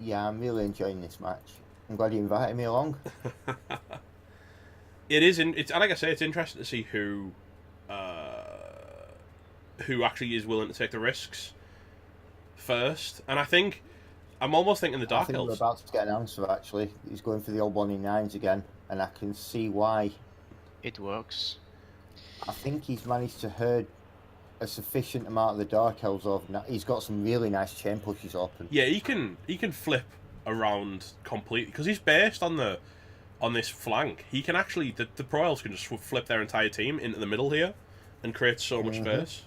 Yeah, I'm really enjoying this match. I'm glad you invited me along.
It's like I say, it's interesting to see who actually is willing to take the risks first. And I think I'm almost thinking the Dark
I think
Elves.
we're about to get an answer, actually. He's going for the old 1-in-9s again, and I can see why.
It works.
I think he's managed to herd a sufficient amount of the Dark Elves off. He's got some really nice chain pushes open.
Yeah, he can flip around completely because he's based on this flank. He can actually the Pro Elves can just flip their entire team into the middle here and create so much space.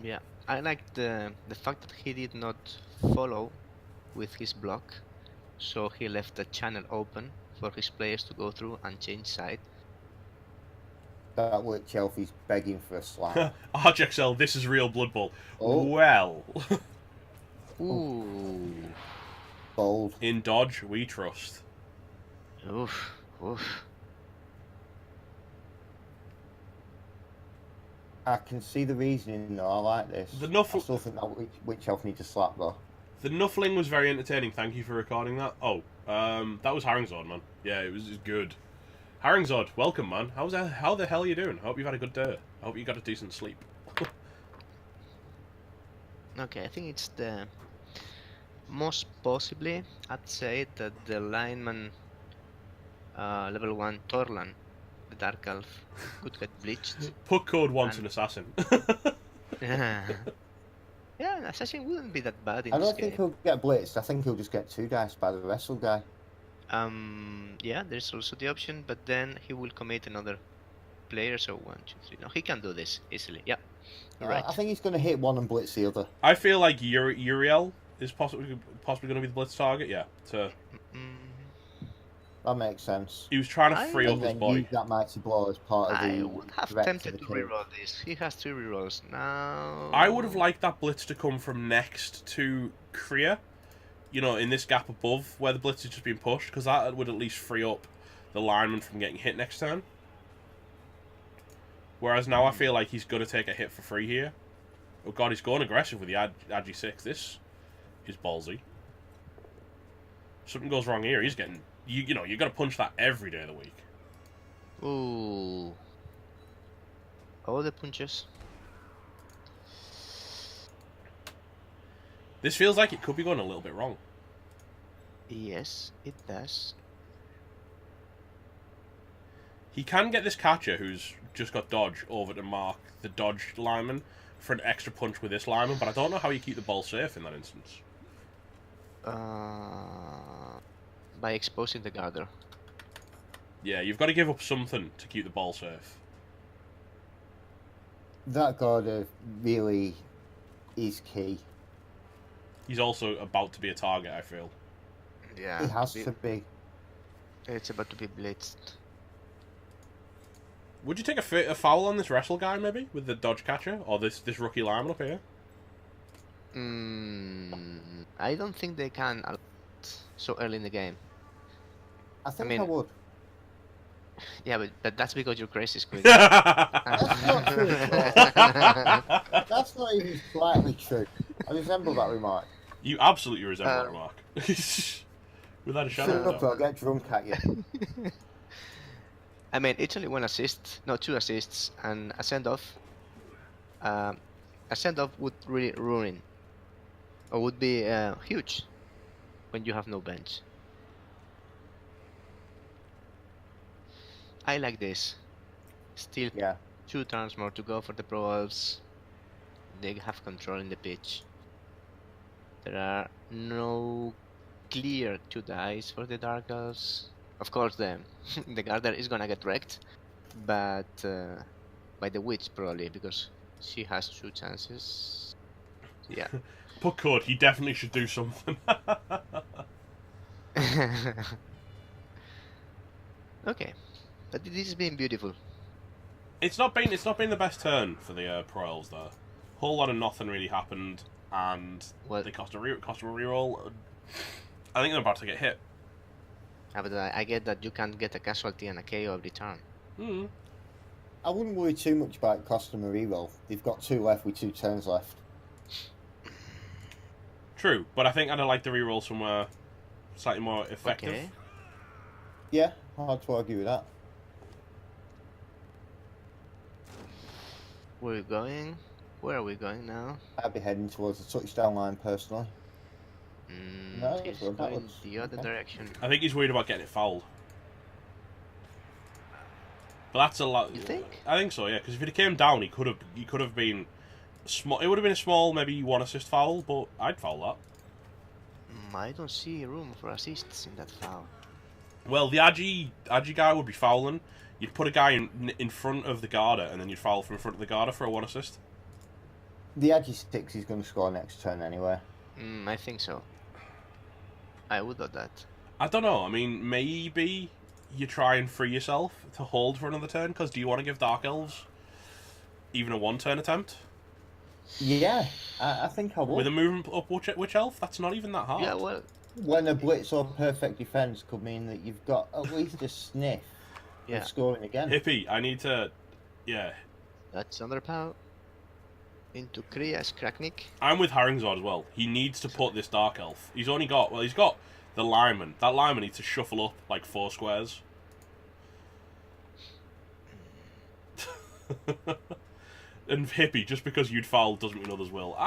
Yeah, I like the fact that he did not follow with his block, so he left the channel open for his players to go through and change side.
That witch elf is begging for a slap.
RGXL, this is real Blood Bowl.
Oh.
Well.
Ooh.
Bold.
In dodge, we trust.
Oof. Oof.
I can see the reasoning though. I like this.
The
I still think that witch elf needs a slap though.
The Nuffling was very entertaining. Thank you for recording that. Oh, that was Haringzord, man. Yeah, it was good. Haringzord, welcome, man. How the hell are you doing? I hope you've had a good day. I hope you got a decent sleep.
Okay, I think it's the most possibly. I'd say that the lineman, level 1 Torlan, the Dark Elf, could get bleached.
Puck Code wants an assassin.
Yeah, an assassin wouldn't be that bad in
I
this
don't think
game.
he'll get blitzed. I think he'll just get 2 dice by the wrestle guy.
Yeah, there's also the option, but then he will commit another player, so 1, 2, 3. No, he can do this easily. Yeah, right.
I think he's going to hit one and blitz the other.
I feel like Uriel is possibly going to be the blitz target. Yeah,
That makes sense.
he was trying to free up
And
his
then
boy.
use that mighty blow as part of
I
the
would have
threat
tempted
the
to
king.
reroll this. He has 2 rerolls now.
I would have liked that blitz to come from next to Kriya. You know, in this gap above where the blitz is just being pushed, because that would at least free up the lineman from getting hit next turn. Whereas now I feel like he's going to take a hit for free here. Oh god, he's going aggressive with the Agi 6. This is ballsy. Something goes wrong here. He's getting... You know, you got to punch that every day of the week.
Ooh. All the punches.
This feels like it could be going a little bit wrong.
Yes, it does.
He can get this catcher who's just got dodge over to mark the dodge lineman for an extra punch with this lineman, but I don't know how you keep the ball safe in that instance.
By exposing the guarder.
Yeah, you've got to give up something to keep the ball safe.
That guard really is key.
He's also about to be a target, I feel.
Yeah.
He has to be.
It's about to be blitzed.
Would you take a foul on this wrestle guy, maybe, with the dodge catcher? Or this rookie lineman up here?
I don't think they can allow it so early in the game.
I think
mean-
I would.
Yeah, but that's because you're crazy, Squid.
That's not true at all. That's not even slightly true. I resemble that remark.
You absolutely resemble that remark. Without a shadow
Shut
of a
up,
doubt.
I'll get drunk at you.
I mean, it's only 1 assist, no, 2 assists, and a send-off. A send-off would really ruin, or would be huge, when you have no bench. I like this. Still
Yeah.
2 turns more to go for the Pro Elves. They have control in the pitch. There are no clear 2 dice for the Dark Elves. Of course, the Garter is gonna get wrecked, but by the Witch probably, because she has 2 chances. Yeah.
But could, he definitely should do something.
Okay, but this has been beautiful.
It's not been the best turn for the Pro Elves though. Whole lot of nothing really happened, and
Well,
they cost a reroll. I think they're about to get hit.
but I get that you can get a casualty and a KO every turn.
I wouldn't worry too much about costing a reroll. They've got 2 left with 2 turns left.
True, but I think I'd like the reroll somewhere slightly more effective.
Okay.
Yeah, hard to argue with that.
Where are we going? Where are we going now?
I'd be heading towards the touchdown line personally. No,
He's
well, that
going
looks
the other
okay.
direction.
I think he's worried about getting it fouled. But that's a lot.
You think?
I think so, yeah. Because if it came down, he could have been small. It would have been a small, maybe 1 assist foul, but I'd foul that.
I don't see room for assists in that foul.
Well, the Agi guy would be fouling. You'd put a guy in front of the Garda, and then you'd foul from in front of the Garda for a 1 assist.
The Agi 6 is going to score next turn anyway.
I think so. I would do that.
I don't know. I mean, maybe you try and free yourself to hold for another turn, because do you want to give Dark Elves even a 1-turn attempt?
Yeah, I think I would.
With a movement up Witch Elf? That's not even that hard.
Yeah, well,
When a blitz or perfect defense could mean that you've got at least a sniff
yeah,
of scoring again.
Hippie, I need to... Yeah.
that's another power. Into Kriya's Kraknik.
I'm with Haringzod as well. He needs to put this Dark Elf. He's only got... Well, he's got the Lineman. That Lineman needs to shuffle up like 4 squares. And Hippie, just because you'd foul doesn't mean others will.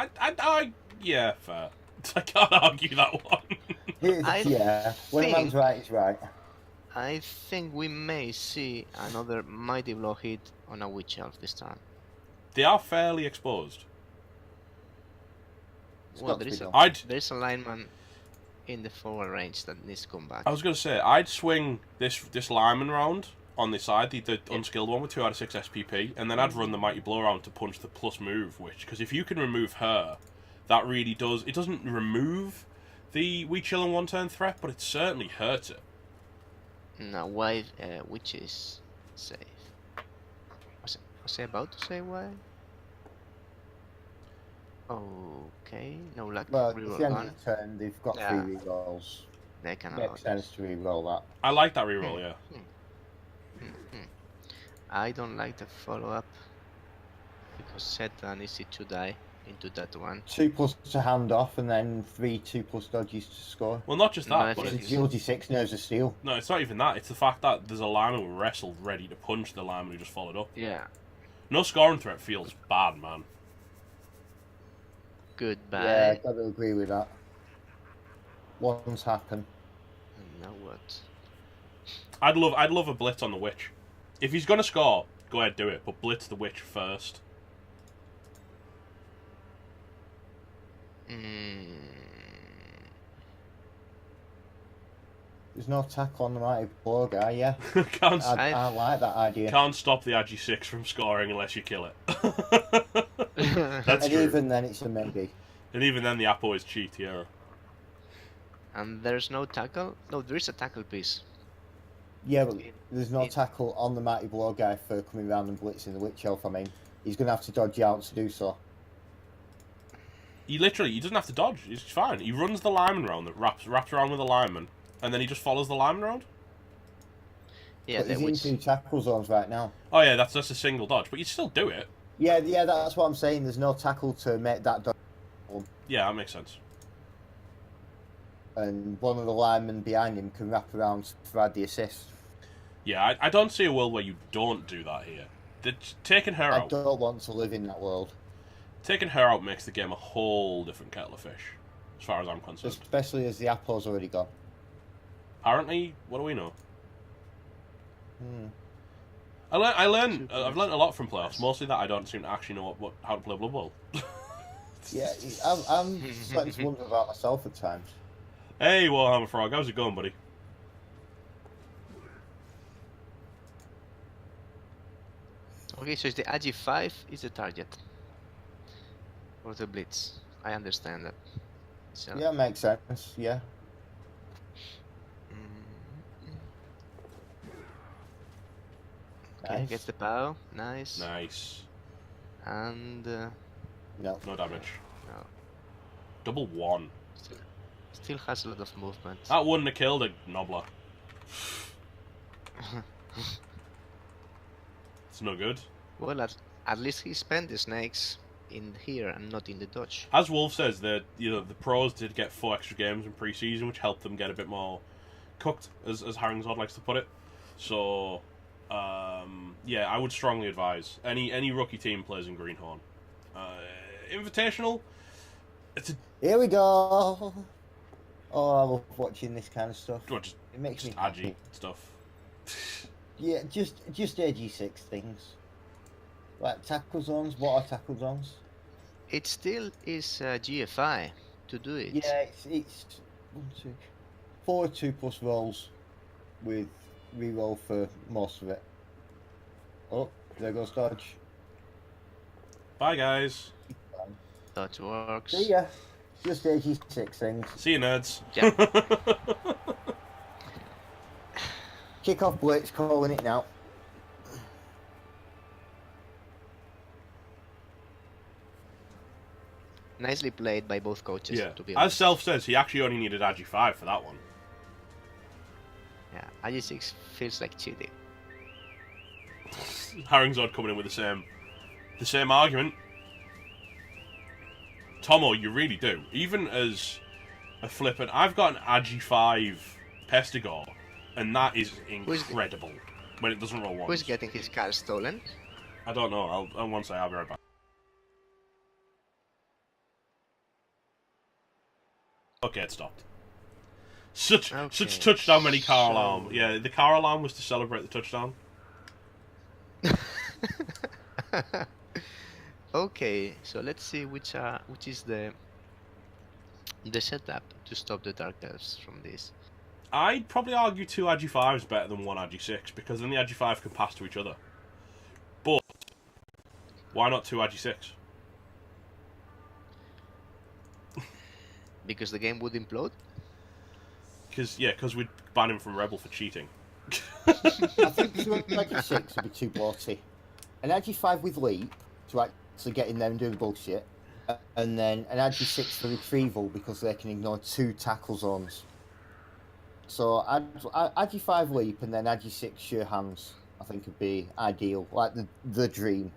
Yeah, fair. I can't argue that one.
Yeah, when a man's right, he's right.
I think we may see another Mighty Blow hit on a Witch Elf this time.
They are fairly exposed.
Well, there's a lineman in the forward range that needs to come back.
I was going to say, I'd swing this lineman round on this side, the unskilled one with 2 out of 6 SPP, and then I'd run the Mighty Blow round to punch the plus move, because if you can remove her, that really does... It doesn't remove the We Chillin 1-turn threat, but it certainly hurts it.
Now, why Witch is safe? Was I about to say why? Okay, no luck.
Well,
Reroll
at the end
one.
of the turn, they've got 3 rerolls.
They can allow
Makes sense to reroll that.
I like that reroll, yeah.
I don't like the follow-up because Seta needs it to die into that one.
2+ to hand off, and then 3 2+ dodges to score.
Well, not just that,
No,
but
It's
it's...
agility 6, nerves of steel.
No, it's not even that. It's the fact that there's a lineman with wrestled ready to punch the lineman who just followed up.
Yeah.
No scoring threat feels bad, man.
Goodbye.
Yeah, I gotta agree with that. Once happen.
And now what?
I'd love a blitz on the Witch. If he's gonna score, go ahead do it, but blitz the Witch first.
There's no tackle on the Mighty Blow guy, yeah.
I
like that idea.
can't stop the Agi 6 from scoring unless you kill it. That's
And
true.
even then, it's a maybe.
And even then, the Apo is cheat, yeah.
And there's no tackle? No, there is a tackle piece.
Yeah, but there's no tackle on the Mighty Blow guy for coming round and blitzing the Witch Elf. I mean, he's going to have to dodge out to do so.
He doesn't have to dodge. He's fine. He runs the lineman round that wraps around with the lineman, and then he just follows the lineman round.
Yeah,
but he's in 2 tackle zones right now.
Oh yeah, that's just a single dodge, but you still do it.
Yeah, that's what I'm saying. There's no tackle to make that dodge.
Yeah, that makes sense.
And one of the linemen behind him can wrap around to provide the assist.
Yeah, I don't see a world where you don't do that here. Taking her
I
out.
don't want to live in that world.
Taking her out makes the game a whole different kettle of fish, as far as I'm concerned.
Especially as the Apo's already gone.
Apparently, what do we know? I've learned a lot from playoffs. Mostly that I don't seem to actually know how to play Blood Bowl.
Yeah, I'm starting to wonder about myself at times.
Hey, Warhammer Frog, how's it going, buddy?
Okay, so it's the Agi 5 is the target. For the Blitz. I understand that. So,
Yeah, makes sense, yeah.
Okay,
Nice.
gets the POW. Nice.
Nice.
And
No.
No damage.
no,
Double 1.
still has a lot of movement.
That wouldn't have killed a Nobbler. It's no good.
Well, at least he spent the snakes in here and not in the dodge.
As Wolf says, the pros did get 4 extra games in pre-season, which helped them get a bit more cooked, as Haringzod likes to put it. So, yeah, I would strongly advise any rookie team plays in Greenhorn. Invitational.
Here we go. Oh, I love watching this kind of stuff.
Just
It makes me
agi
happy.
stuff.
Yeah, just AG6 things. Like tackle zones. What are tackle zones?
It still is GFI to do it.
Yeah, it's 4 2+ rolls with reroll for most of it. Oh, there goes dodge.
Bye, guys.
Dodge works.
See ya. Just AG6 things.
See you, nerds.
Yeah.
Kick off Blitz, calling it now.
Nicely played by both coaches,
Yeah.
to be
As
honest.
Self says, he actually only needed Agi 5 for that one.
Yeah, IG6 feels like cheating.
Haringzod coming in with the same argument. Tomo, you really do. Even as a flippant, I've got an Agi 5 Pestigore, and that is incredible when it doesn't roll once.
Who's getting his car stolen?
I don't know. I'll once say I'll be right back. Okay, it stopped. Such touchdown, many car alarm. Yeah, the car alarm was to celebrate the touchdown.
Okay, so let's see which is the setup to stop the Dark Elves from this.
I'd probably argue 2 Agi 5s better than 1 Agi 6, because then the Agi 5 can pass to each other. But why not 2 Agi 6?
Because the game would implode?
Because we'd ban him from ReBBL for cheating.
I think an Agi 6 would be too bloaty. An Agi 5 with leap to actually get in there and do the bullshit, and then an Agi 6 for retrieval because they can ignore 2 tackle zones. So Agi 5 leap and then Agi 6 sure hands, I think would be ideal, like the dream.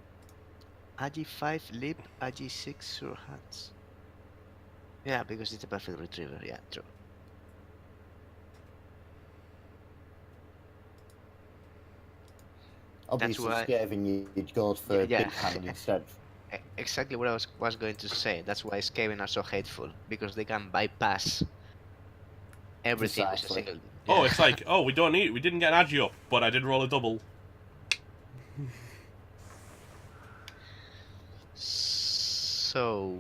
Agi 5 leap, Agi 6 sure hands. Yeah, because it's a perfect retriever, yeah, true.
Obviously,
why-
Skaven, you'd go for
Yeah.
big cannon instead.
Exactly what I was going to say. That's why Skaven are so hateful, because they can bypass everything with a
Precisely.
single.
Oh,
Yeah.
it's like, oh, we didn't get an Agi up, but I did roll a double.
So,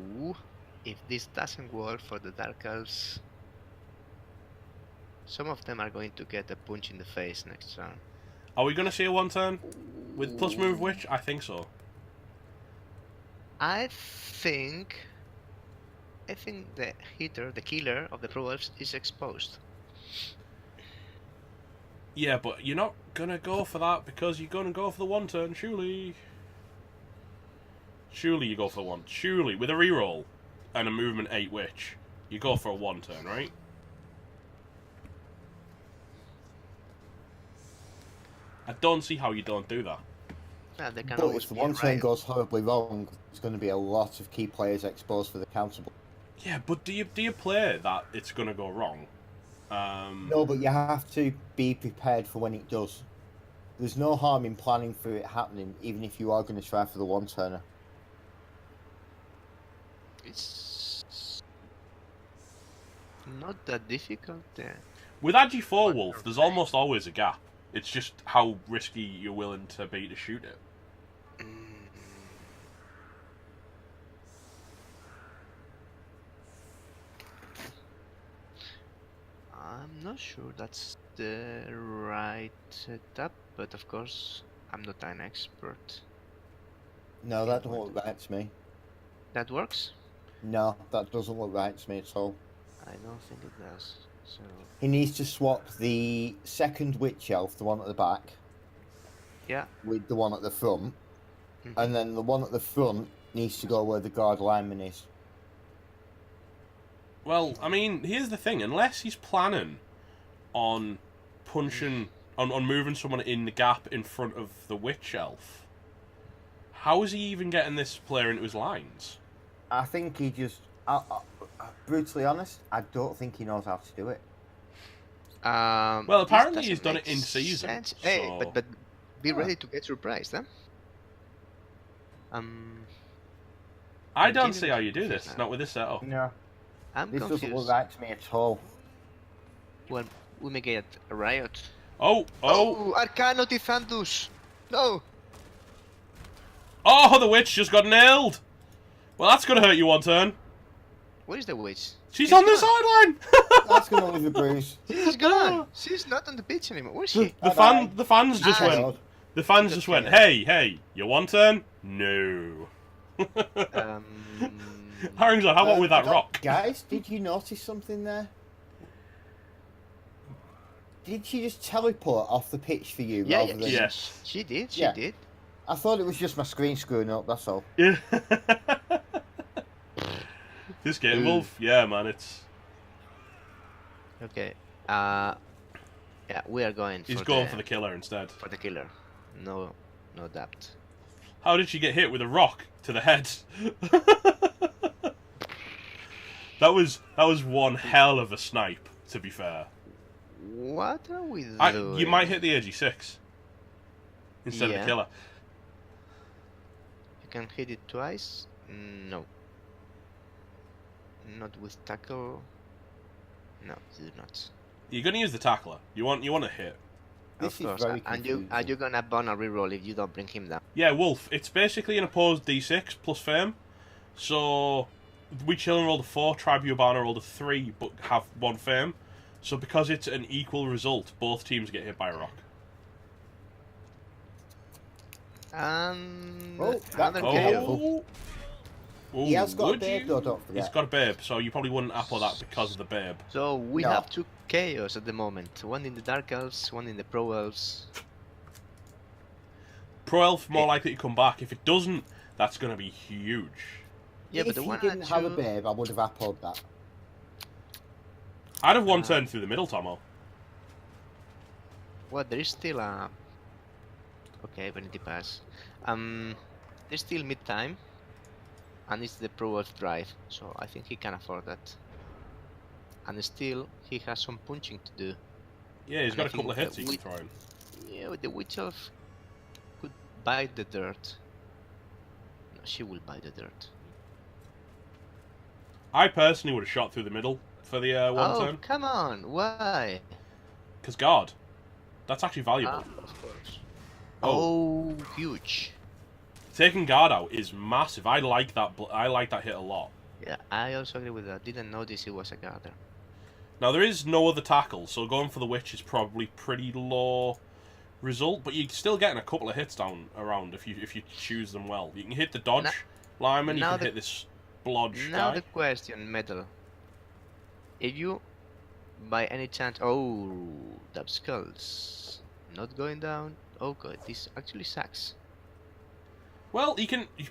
if this doesn't work for the Dark Elves, some of them are going to get a punch in the face next round.
Are we going to see a 1-turn with plus move witch? I think so.
I think the hitter, the killer of the Pro Elves is exposed.
Yeah, but you're not going to go for that because you're going to go for the 1-turn, surely. Surely you go for the 1. Surely, with a reroll and a movement 8 witch, you go for a 1-turn, right? I don't see how you don't do that.
Yeah, they can
But
always
if the
be
one turn
right.
goes horribly wrong, there's going to be a lot of key players exposed for the countable.
Yeah, but do you play that it's going to go wrong?
No, but you have to be prepared for when it does. There's no harm in planning for it happening, even if you are going to try for the 1-turner.
It's not that difficult there.
With Agi 4 Wolf, there's almost always a gap. It's just how risky you're willing to be to shoot it.
I'm not sure that's the right setup, but of course, I'm not an expert.
No, that doesn't look right to me.
That works?
No, that doesn't look right to me at all.
I don't think it does. So
He needs to swap the second witch elf, the one at the back,
yeah,
with the one at the front,
Mhm.
and then the one at the front needs to go where the guard lineman is.
Well, I mean, here's the thing. Unless he's planning on punching, on moving someone in the gap in front of the witch elf, how is he even getting this player into his lines?
I think he just, brutally honest, I don't think he knows how to do it.
Well,
this
apparently
doesn't
he's done
make
it in season,
sense. Hey,
so-
but be
Huh.
ready to get surprised, huh?
I
I'm
don't see how
genuinely
you do this,
confused
not with this setup.
No,
I'm
this doesn't
confused.
look right to me at all.
Well, we may get a riot.
Oh!
Arcano Tithandus! No!
Oh, the witch just got nailed! Well, that's gonna hurt you 1-turn.
Where is the witch?
She's on the
gone.
sideline!
That's going to leave a bruise.
She's gone! She's not on the pitch anymore. Where is she?
The fans just
Ah.
went. The fans just went. Hey, you 1-turn? No. Haringzod, how about with that rock?
Guys, did you notice something there? Did she just teleport off the pitch for you
Yeah,
rather
yeah,
than?
Yes.
she did. She
Yeah.
did.
I thought it was just my screen screwing up. That's all.
Yeah. This game,
Ooh.
Wolf. Yeah, man, it's.
Okay. Yeah, we are going.
He's
for
going
the,
for the killer instead.
for the killer. No doubt.
How did she get hit with a rock to the head? That was one hell of a snipe, to be fair.
What are we doing?
You might hit the AG6 instead of
Yeah.
the killer.
You can hit it twice. No. Not with tackle. No, do not.
You're gonna use the tackler. You want to hit.
This
Of
is
course.
very
And
confusing.
are you gonna burn a reroll if you don't bring him down?
Yeah, Wolf. It's basically an opposed D6 plus fame. So We Chillin rolled a 4, Tribu Urbana rolled a 3, but have 1 fame. So because it's an equal result, both teams get hit by a rock.
And
Oh, that
another
could be
KO.
helpful.
Ooh,
He has got a
would
babe
you?
though, don't forget.
He's got a babe, so you probably wouldn't apple that because of the babe.
So we
No.
have 2 KOs at the moment. One in the Dark Elves, one in the Pro Elves.
Pro Elf more likely to come back. If it doesn't, that's going to be huge.
Yeah,
if
but the
he
one
didn't
at
have a
two-
babe, I would have appled that.
I'd have one turn through the middle, Tomo.
Well, there is still a. Okay, Vanity Pass. There's still mid time, and it's the Pro Elf drive, so I think he can afford that. And still, he has some punching to do.
Yeah, he's
And
got
I
a couple of
think
hits he can throw in.
Yeah, with the Witch Elf could bite the dirt. No, she will bite the dirt.
I personally would have shot through the middle for the one
Oh,
turn.
come on! Why?
Because guard. That's actually valuable.
Of course.
Oh.
Oh, huge.
Taking guard out is massive. I like that. I like that hit a lot.
Yeah, I also agree with that. Didn't notice he was a guarder.
Now there is no other tackle, so going for the witch is probably pretty low result, but you're still getting a couple of hits down around if you choose them well. You can hit the dodge lineman. You
now
can
the-
hit this blodge
Now
guy.
the question, Metal. If you, by any chance, oh, dub skulls, not going down. Oh god, this actually sucks.
Well, you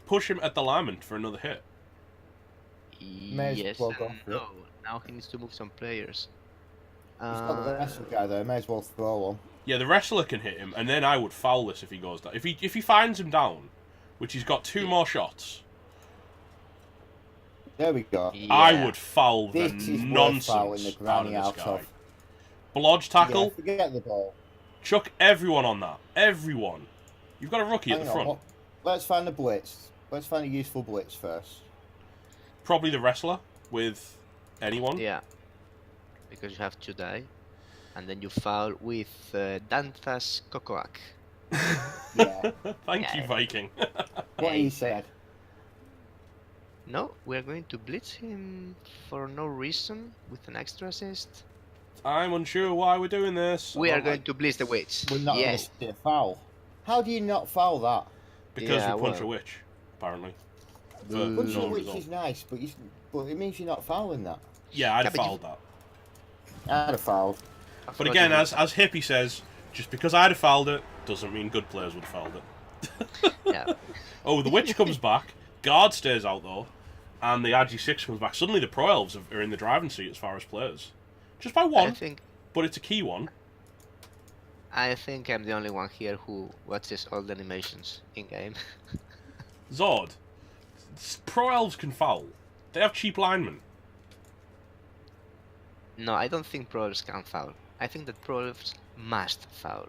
push him at the lineman for another hit.
May as
Yes
well go
and
for it.
no. Now he needs to move some players.
He's got the wrestler guy there. May as well throw one.
Yeah, the wrestler can hit him, and then I would foul this if he goes down. If he finds him down, which he's got 2 more shots,
There we go.
I
Yeah.
would foul the
This is worth fouling the
nonsense out of
granny
this
out
guy.
of.
Blodge tackle,
Yeah, forget the ball.
chuck everyone on that. Everyone. You've got a rookie at
Hang
the
on,
front.
what- Let's find the blitz. Let's find a useful blitz first.
Probably the wrestler with anyone.
Yeah. Because you have to die, and then you foul with Dantas Kokoak.
Yeah.
Thank you,
Yeah.
Viking.
What he said.
No, we are going to blitz him for no reason with an extra assist.
I'm unsure why we're doing this.
We
I
are
don't
going
like-
to blitz the witch.
We're not going
Yes.
to see a foul. How do you not foul that?
because
Yeah,
we punch
well.
a witch, apparently. For
Boo.
Punching
no
a witch
result.
is nice, but it means you're not fouling that.
Yeah, I'd
Yeah,
have
but you-
fouled that.
I'd have fouled.
I
But
forgot
again,
to
as Hippie says, just because I'd have fouled it doesn't mean good players would have fouled it.
yeah.
Oh, the witch comes back. Guard stays out though, and the RG6 comes back. Suddenly, the Pro Elves are in the driving seat as far as players, just by
I
one.
think
But it's a key one.
I'm the only one here who watches all the animations in game.
Zord, Pro Elves can foul. They have cheap linemen.
No, I don't think pro elves can foul. I think that pro elves must foul.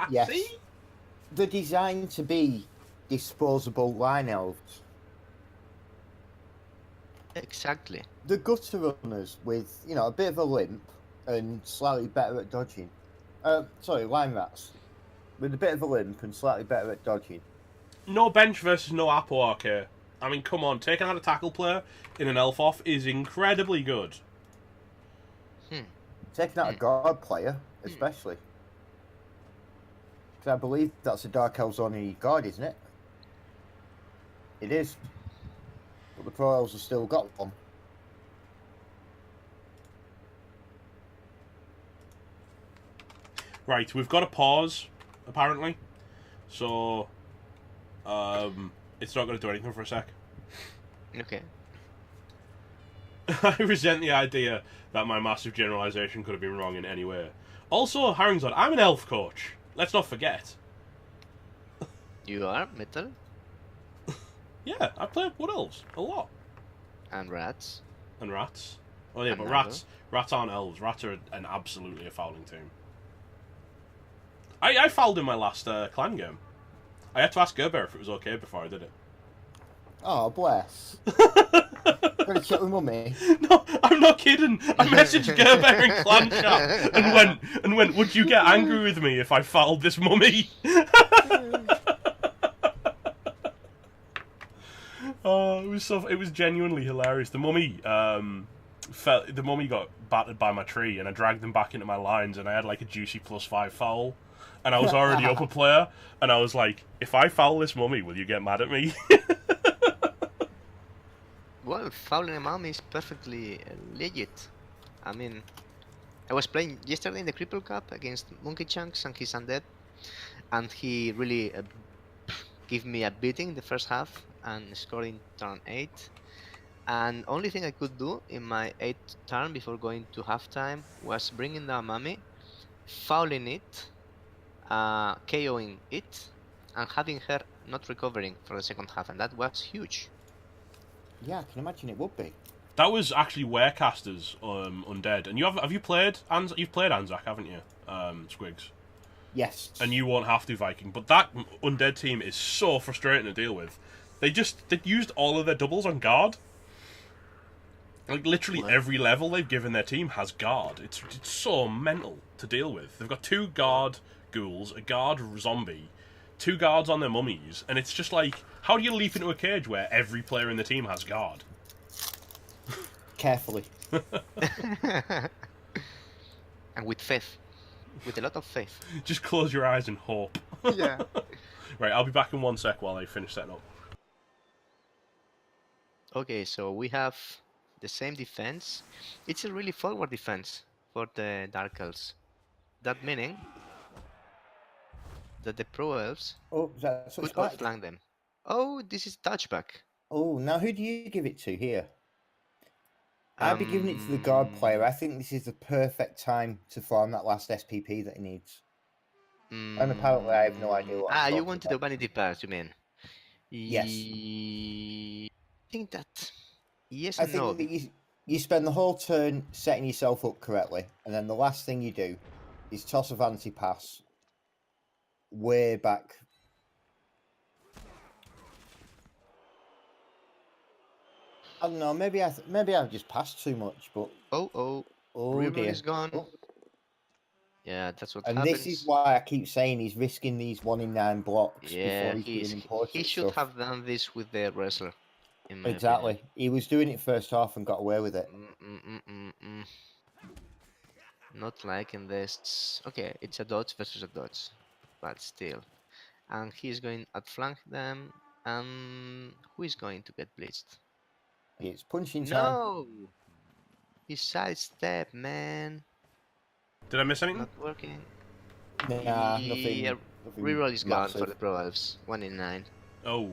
Yes.
See?
They're designed to be disposable line elves.
Exactly.
The gutter runners with, a bit of a limp and slightly better at dodging. Line rats. With a bit of a limp and slightly better at dodging.
No bench versus no Apo RK. I mean, come on, taking out a tackle player in an elf off is incredibly good.
Taking out a guard player, especially. Because I believe that's a Dark Elves only guard, isn't it? It is. But the Pro Elves have still got one.
Right, we've got a pause, apparently. So, it's not going to do anything for a sec.
Okay.
I resent the idea that my massive generalisation could have been wrong in any way. Also, Harrington, I'm an elf coach. Let's not forget.
You are metal
Yeah, I play Wood Elves a lot.
and rats.
And rats. Oh yeah,
And
but
Naga.
rats aren't elves. Rats are an absolutely a fouling team. I fouled in my last clan game. I had to ask Gerber if it was okay before I did it.
Oh, bless. Gonna check with mummy.
No, I'm not kidding. I messaged Gerber in clan chat and went, would you get angry with me if I fouled this mummy? Oh, it was genuinely hilarious. The mummy the mummy got battered by my tree, and I dragged them back into my lines, and I had like a juicy +5 foul, and I was already up a player, and I was like, if I foul this mummy, will you get mad at me?
Well, fouling a mum is perfectly legit. I mean, I was playing yesterday in the Cripple Cup against Monkey Chunks and his undead, and he really gave me a beating the first half and scored in turn 8. And only thing I could do in my 8th turn before going to halftime was bringing down Mummy, fouling it, KOing it, and having her not recovering for the second half, and that was huge.
Yeah, I can imagine it would be.
That was actually Warecaster's undead, and have you played you've played Anzac, haven't you, Squigs?
Yes.
And you won't have to, Viking, but that undead team is so frustrating to deal with. They used all of their doubles on guard. Like, literally every level they've given their team has guard. It's so mental to deal with. They've got 2 guard ghouls, a guard zombie, 2 guards on their mummies, and it's just like, how do you leap into a cage where every player in the team has guard?
Carefully.
And with faith. With a lot of faith.
Just close your eyes and hope.
Yeah.
Right, I'll be back in 1 sec while I finish setting up.
Okay, so we have the same defense. It's a really forward defense for the Dark Elves. That meaning that the Pro Elves
Oh, is that
could
such back?
outflank them. Oh, this is touchback.
Oh, now who do you give it to here? I'd be giving it to the guard player. I think this is the perfect time to farm that last SPP that he needs. And apparently I have no idea what I'm
you
talking
wanted the
about.
vanity pass, you mean?
Yes.
I think that yes
I
and no.
think that you spend the whole turn setting yourself up correctly, and then the last thing you do is toss a vanity pass way back. I don't know. Maybe I've just passed too much, but
Oh,
oh dear.
is gone.
Oh.
Yeah, that's what
And
happens.
this is why I keep saying he's risking these 1 in 9 blocks
Yeah,
before he's doing
he
important
should
stuff.
have done this with the wrestler. In my
Exactly. He was doing it first half and got away with it.
opinion. Not liking this. Okay, it's a dodge versus a dodge, but still. And he's going to outflank them. And who is going to get blitzed?
It's punching time.
No! He sidestep, man.
Did I miss anything?
Not working.
Nah,
Yeah,
nothing
reroll is gone for
massive.
the Pro Elves. 1 in 9.
Oh.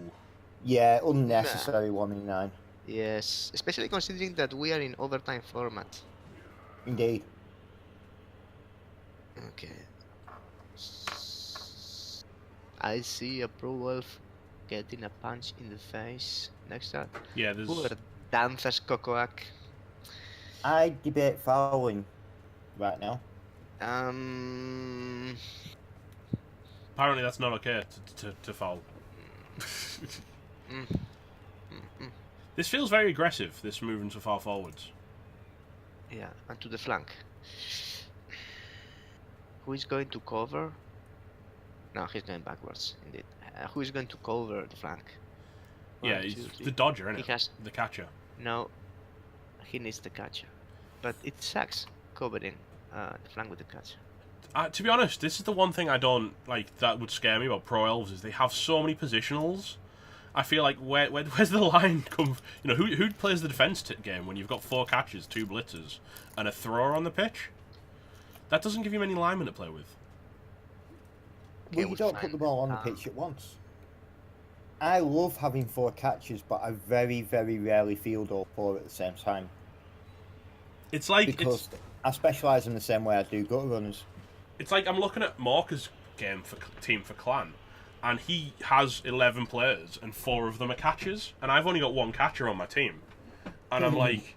Yeah, unnecessary 1 in 9.
Yes, especially considering that we are in overtime format.
Indeed.
Okay. I see a Pro Elf getting a punch in the face. Next up.
Yeah, there's...
Poor Danzas Cocoac.
I debate fouling right now.
Apparently that's not okay to foul. This feels very aggressive, this moving so far forwards.
Yeah, and to the flank. Who is going to cover? No, he's going backwards, indeed. Who is going to cover the flank?
Yeah,
1,
he's
2, 3.
the dodger, isn't
He
it?
has
The catcher.
no. He needs the catcher, but it sucks covering the flank with the catcher.
To be honest, this is the one thing I don't like that would scare me about Pro Elves is they have so many positionals. I feel like where's the line come? You know, who plays the defense game when you've got 4 catchers, 2 blitzers, and a thrower on the pitch? That doesn't give you many linemen to play with.
Okay,
Well, you
we
don't
find
put them all on the pitch at once. I love having 4 catchers, but I very, very rarely field all 4 at the same time.
It's like
because I specialise in the same way I do gutter runners.
It's like I'm looking at Marker's team for clan, and he has 11 players, and 4 of them are catchers, and I've only got 1 catcher on my team, and I'm like,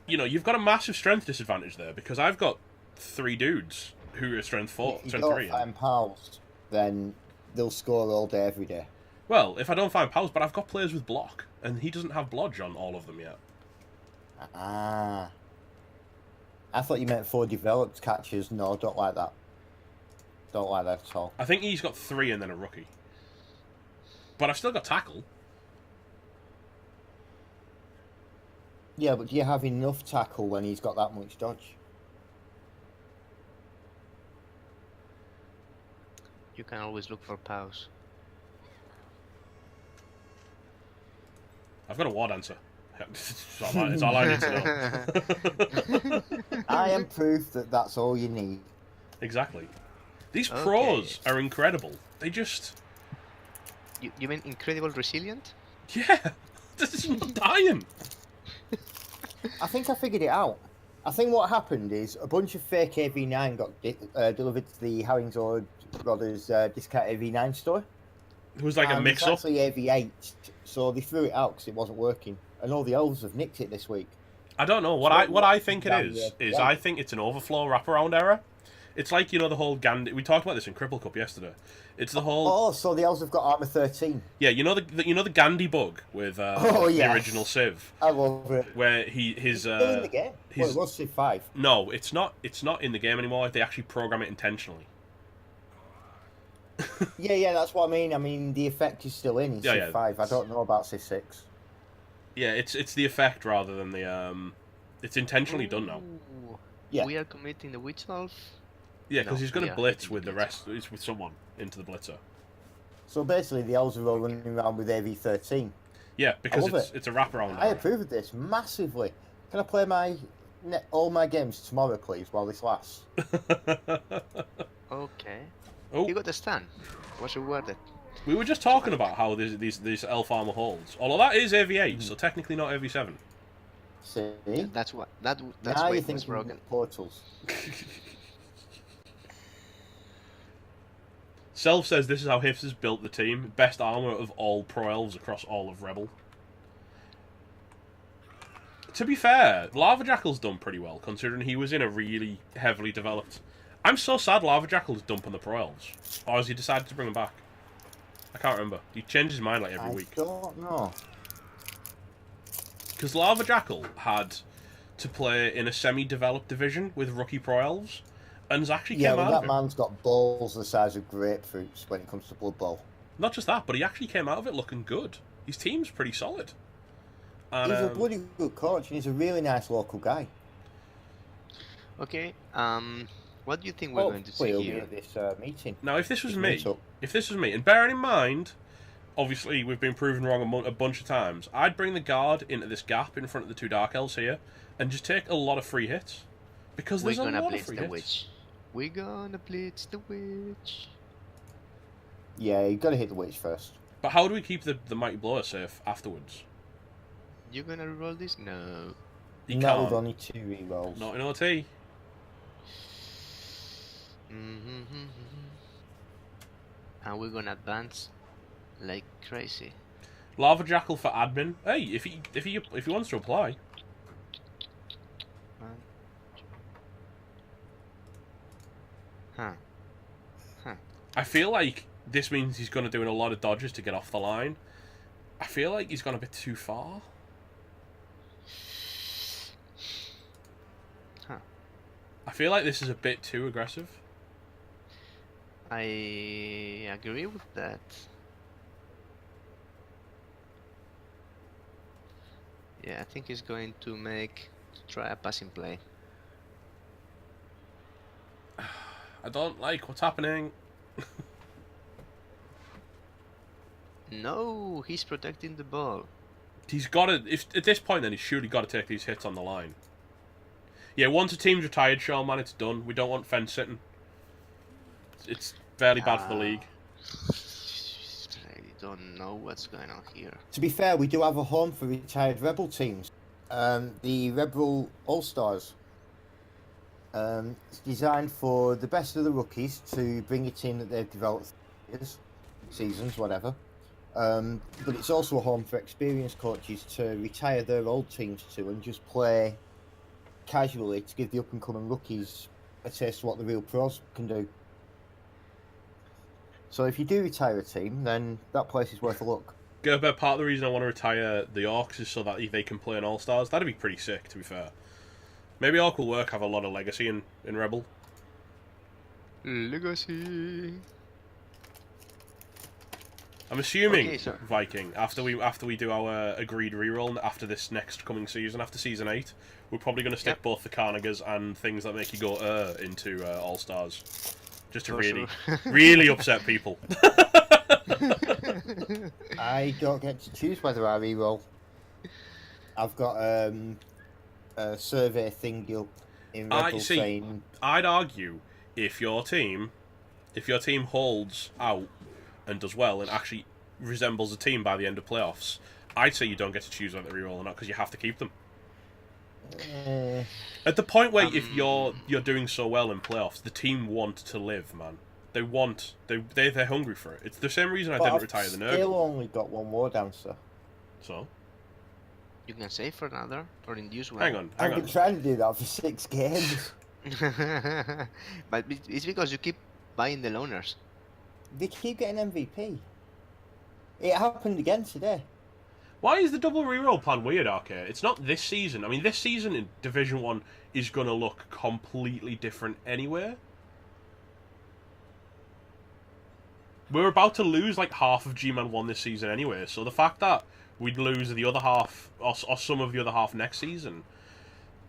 you know, you've got a massive strength disadvantage there because I've got 3 dudes who are strength 4,
If you
strength
don't
3.
find pals, then they'll score all day, every day.
Well, if I don't find pals, but I've got players with block, and he doesn't have blodge on all of them yet.
Ah. I thought you meant 4 developed catchers. No, don't like that. Don't like that at all.
I think he's got 3 and then a rookie. But I've still got tackle.
Yeah, but do you have enough tackle when he's got that much dodge?
You can always look for pals.
I've got a war dancer. It's all I need to know.
I am proof that that's all you need.
Exactly. These pros are incredible. They just...
You mean incredible resilient?
Yeah! This is not dying!
I think I figured it out. I think what happened is a bunch of fake AV9 got delivered to the Harrington Brothers discount AV9 store.
It was like a mix-up.
It's actually AV8, so they threw it out because it wasn't working. And all the elves have nicked it this week.
I don't know. What I think it is I think it's an overflow wraparound error. It's like, you know, the whole Gandhi... We talked about this in Cripple Cup yesterday. It's the whole...
Oh, so the elves have got armor 13.
Yeah, you know the Gandhi bug with the original Civ?
I love it.
Where his...
Still in the game. Well, it was Civ 5.
No, it's not in the game anymore. They actually program it intentionally.
yeah, that's what I mean. I mean, the effect is still in Civ 5. I don't know about Civ 6.
Yeah, it's the effect rather than the... It's intentionally done now.
Yeah.
We are committing the witch elf.
Yeah, because he's going to blitz with the rest. It's with someone into the blitzer.
So basically, the elves are all running around with AV13.
Yeah, because it's a wraparound.
I approve of this massively. Can I play all my games tomorrow, please, while this lasts?
Okay.
Oh.
You got the stand. What's rewarded?
We were just talking about how these elf armor holds. Although that is AV8, so technically not AV7.
See?
Yeah, that's what. That's
now
why
you
it was
think
broken.
portals.
Self says this is how Hifz built the team. Best armor of all pro elves across all of ReBBL. To be fair, Lava Jackal's done pretty well, considering he was in a really heavily developed... I'm so sad Lava Jackal's dumping the pro elves. Or has he decided to bring them back? I can't remember. He changes his mind like every week.
I don't know.
Because Lava Jackal had to play in a semi-developed division with rookie pro elves, and actually came out of it.
Yeah, that man's got balls the size of grapefruits when it comes to Blood Bowl.
Not just that, but he actually came out of it looking good. His team's pretty solid. And,
he's a bloody good coach, and he's a really nice local guy.
Okay. What do you think we're going to see here
at this meeting?
Now, if this was me, and bearing in mind, obviously we've been proven wrong a bunch of times, I'd bring the guard into this gap in front of the 2 Dark Elves here, and just take a lot of free hits, because there's a lot of free hits.
Witch. We're gonna blitz the witch.
Yeah, you got to hit the witch first.
But how do we keep the Mighty Blower safe afterwards?
You gonna reroll this? No.
You
Not
can't.
with only 2 rerolls.
Not in OT.
And we're gonna advance like crazy.
Lava Jackal for admin. Hey, if he wants to apply.
Huh.
I feel like this means he's going to do a lot of dodges to get off the line. I feel like he's gone a bit too far.
Huh.
I feel like this is a bit too aggressive.
I agree with that. Yeah, I think he's going to try a passing play.
I don't like what's happening.
No, he's protecting the ball.
He's got to... At this point, then, he's surely got to take these hits on the line. Yeah, once a team's retired, Sean, man, it's done. We don't want fence sitting. It's Barely bad for the league.
I don't know what's going on here.
To be fair, we do have a home for retired ReBBL teams. The ReBBL All-Stars. It's designed for the best of the rookies to bring a team that they've developed years, seasons, whatever. But it's also a home for experienced coaches to retire their old teams to and just play casually to give the up-and-coming rookies a taste of what the real pros can do. So if you do retire a team, then that place is worth a look.
Gerber, part of the reason I want to retire the Orcs is so that they can play in All-Stars. That'd be pretty sick, to be fair. Maybe Orc will work, have a lot of legacy in ReBBL.
Legacy.
I'm assuming,
Okay, so-
Viking, after we do our agreed reroll after this next coming season, after Season 8, we're probably going to stick both the Carnagers and things that make you go into All-Stars. Just to really upset people.
I don't get to choose whether I reroll. I've got a survey thing in ReBBL saying...
I'd argue if your team holds out and does well and actually resembles a team by the end of playoffs, I'd say you don't get to choose whether to reroll or not because you have to keep them. At the point where if you're doing so well in playoffs, the team want to live, man. They're hungry for it. It's the same reason I didn't retire the Nurgle.
I've still only got one more dancer.
So?
You can save for another or induce one.
Hang on.
I've been trying to do that for 6 games.
But it's because you keep buying the loners.
They keep getting MVP. It happened again today.
Why is the double reroll plan weird, Arcade? It's not this season. I mean, this season in Division 1 is going to look completely different anyway. We're about to lose like half of G-Man 1 this season anyway, so the fact that we'd lose the other half, or some of the other half next season,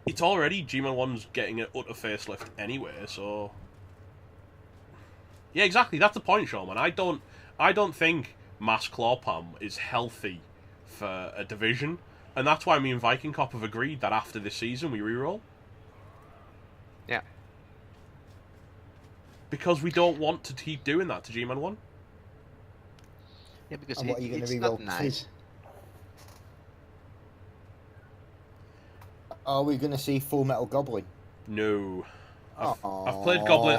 it's already G-Man 1's getting an utter facelift anyway, so... Yeah, exactly, that's the point, Shawman. I don't think Mass Clawpalm is healthy for a division, and that's why me and Viking Cop have agreed that after this season we reroll.
Yeah.
Because we don't want to keep doing that to G-Man 1.
Yeah, because
And what are you gonna
it's
reroll
not
to?
nice.
Are we going to see Full Metal Goblin?
No. I've
Aw.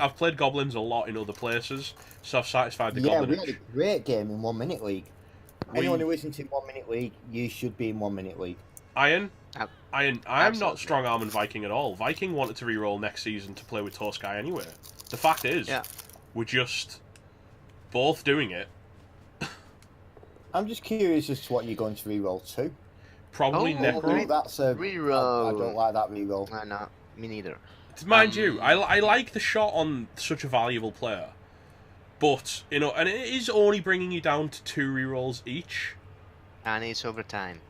played goblins a lot in other places, so I've satisfied the goblin
we had
itch.
a great game in 1 Minute League. Anyone who isn't in 1 Minute League, you should be in 1 Minute League.
Iron, I am not
Absolutely.
strong arm and Viking at all. Viking wanted to reroll next season to play with Toskai anyway. The fact is, we're just both doing it.
I'm just curious as to what you're going to reroll to.
Probably
Oh,
Necro.
great.
That's a
Reroll.
I don't like that reroll.
No, me neither.
Mind you, I like the shot on such a valuable player, but and it is only bringing you down to 2 rerolls each.
And it's overtime.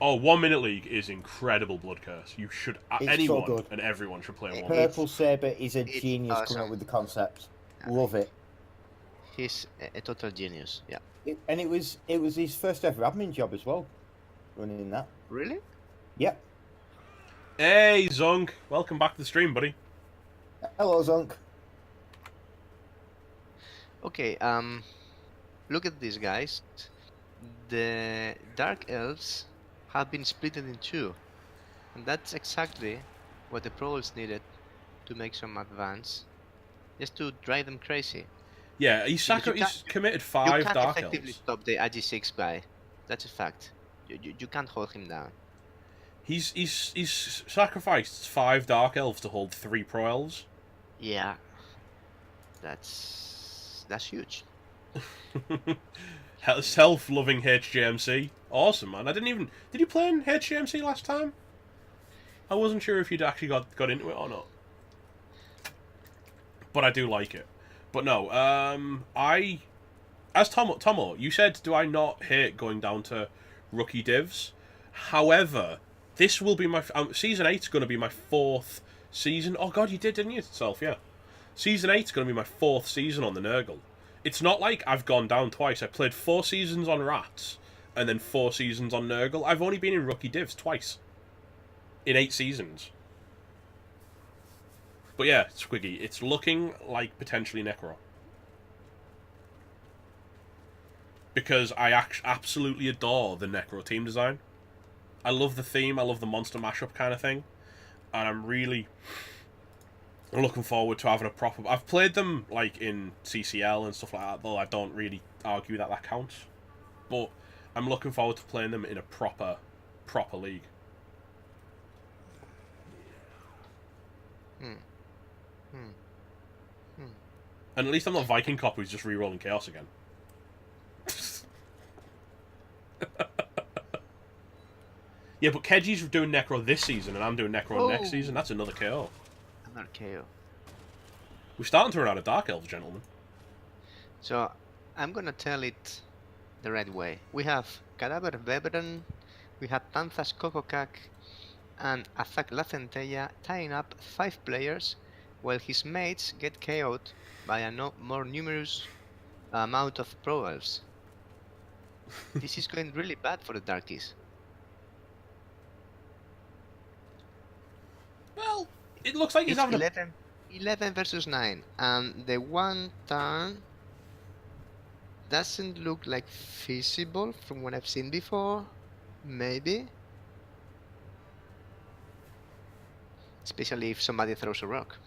Oh, 1 Minute League is incredible, Blood Curse. You should
It's
anyone
so good.
and everyone should play 1 Minute.
Purple Saber is a
it's
genius coming
awesome.
up with the concept. Love it.
He's a total genius. Yeah.
And it was his first ever admin job as well, running that.
Really?
Yep.
Hey, Zung, welcome back to the stream, buddy.
Hello, Zunk.
Okay. Look at these guys. The Dark Elves have been split in 2, and that's exactly what the Proles needed to make some advance, just to drive them crazy.
Yeah, he's committed 5
You can't
Dark
effectively
Elves.
stop the AG6 guy. That's a fact. You can't hold him down.
He's sacrificed 5 Dark Elves to hold 3 Pro Elves.
Yeah. That's huge.
Self-loving HJMC. Awesome, man. Did you play in HJMC last time? I wasn't sure if you'd actually got into it or not. But I do like it. But no, as Tomo, you said, do I not hate going down to rookie divs? However, this will be my season 8's going to be my 4th season. Oh god, you did, didn't you, Self? Yeah. Season 8's going to be my 4th season on the Nurgle. It's not like I've gone down twice. I played 4 seasons on Rats and then 4 seasons on Nurgle. I've only been in rookie divs twice in 8 seasons. But yeah, Squiggy, it's looking like potentially Necro. because I absolutely adore the Necro team design. I love the theme, I love the monster mashup kind of thing, and I'm really looking forward to having a proper... I've played them like in CCL and stuff like that, though I don't really argue that that counts. But I'm looking forward to playing them in a proper league. And at least I'm not Viking Cop who's just re-rolling Chaos again. Yeah, but Keji's doing Necro this season and I'm doing Necro next season. That's another KO.
Another KO.
We're starting to run out of Dark Elves, gentlemen.
So, I'm gonna tell it the right way. We have Cadaver Veteran, we have Tanzas Kokokak, and Azak La Centella tying up 5 players, while his mates get KO'd by a more numerous amount of Pro Elves. This is going really bad for the Darkies.
Well, it looks like he's having
11 versus 9, and the one turn doesn't look like feasible from what I've seen before. Maybe. Especially if somebody throws a rock.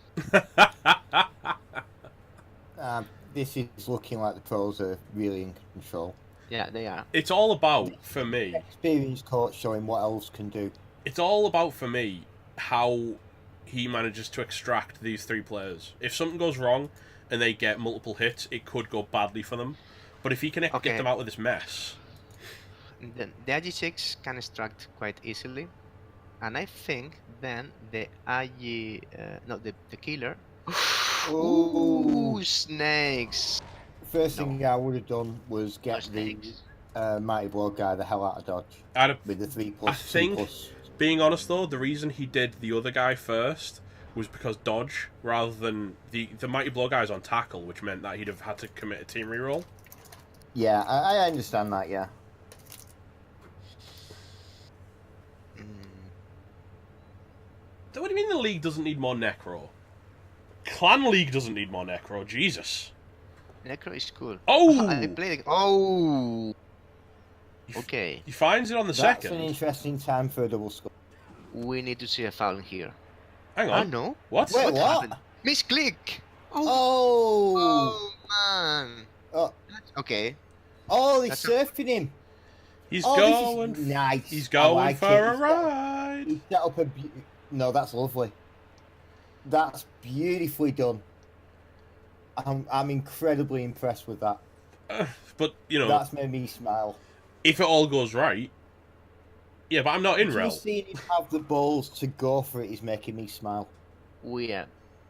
This is looking like the pros are really in control.
Yeah, they are.
It's all about, for me...
Experienced coach showing what else can do.
It's all about, for me, how he manages to extract these 3 players. If something goes wrong and they get multiple hits, it could go badly for them. But if he can get them out of this mess...
The Agi6 can extract quite easily. And I think then the Agi... the killer... Ooh, snakes!
First thing I would have done was get the Mighty Blow guy the hell out of dodge. With the 3+.
I think, being honest though, the reason he did the other guy first was because dodge, rather than... The Mighty Blow guy's on tackle, which meant that he'd have had to commit a team reroll.
Yeah, I understand that, yeah.
So what do you mean the league doesn't need more Necro? Clan League doesn't need more Necro, Jesus.
Necro is cool.
Oh!
I played it. Oh! Okay.
He finds it on the second.
That's an interesting time for a double score.
We need to see a foul here.
Hang on.
No.
What?
Wait, what?
Happened? Misclick!
Oh!
Man!
Oh.
Okay.
Oh, they're surfing him.
He's
Oh,
going.
this is nice.
He's going
like
for a ride.
He set up a... No, that's lovely. That's beautifully done. I'm incredibly impressed with that.
But, you know...
That's made me smile.
If it all goes right... Yeah, but I'm not in Rel.
Just seeing him have the balls to go for it is making me smile.
We are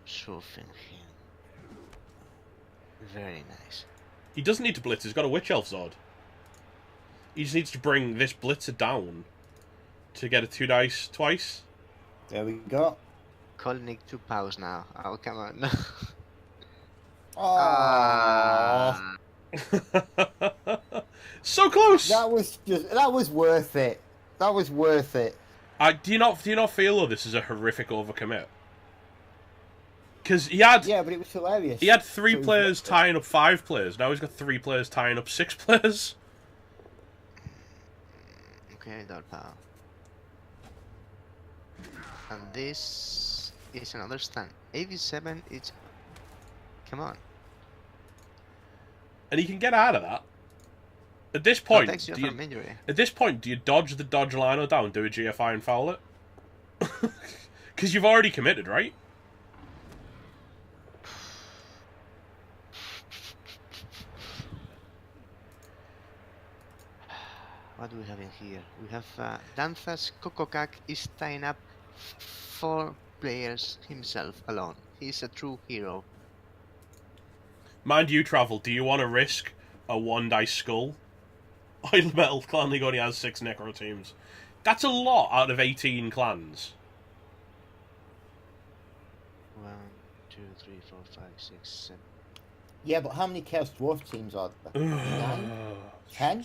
surfing him. Very nice.
He doesn't need to blitz, he's got a Witch Elf Zord. He just needs to bring this blitzer down to get a 2 dice twice.
There we go.
Kolnick 2 pows now. Oh, come on.
Oh,
So close!
that was worth it. That was worth it.
Do you not feel though this is a horrific overcommit? Because he had...
Yeah, but it was hilarious.
He had 3 players tying up 5 players. Now he's got 3 players tying up 6 players.
Okay, dot pow. And this is another stand. AV7 is... Come on.
And he can get out of that. At this point,
injury.
do you dodge the dodge lino down, do a GFI and foul it? Because you've already committed, right?
What do we have in here? We have Danzas Kokokak is tying up 4 players himself alone. He's a true hero.
Mind you, Travel, do you want to risk a 1 dice skull? Oil Metal Clan League only has 6 Necro teams. That's a lot out of 18 clans.
1, 2, 3, 4, 5, 6, 7.
Yeah, but how many Chaos Dwarf teams are there? 9? 10?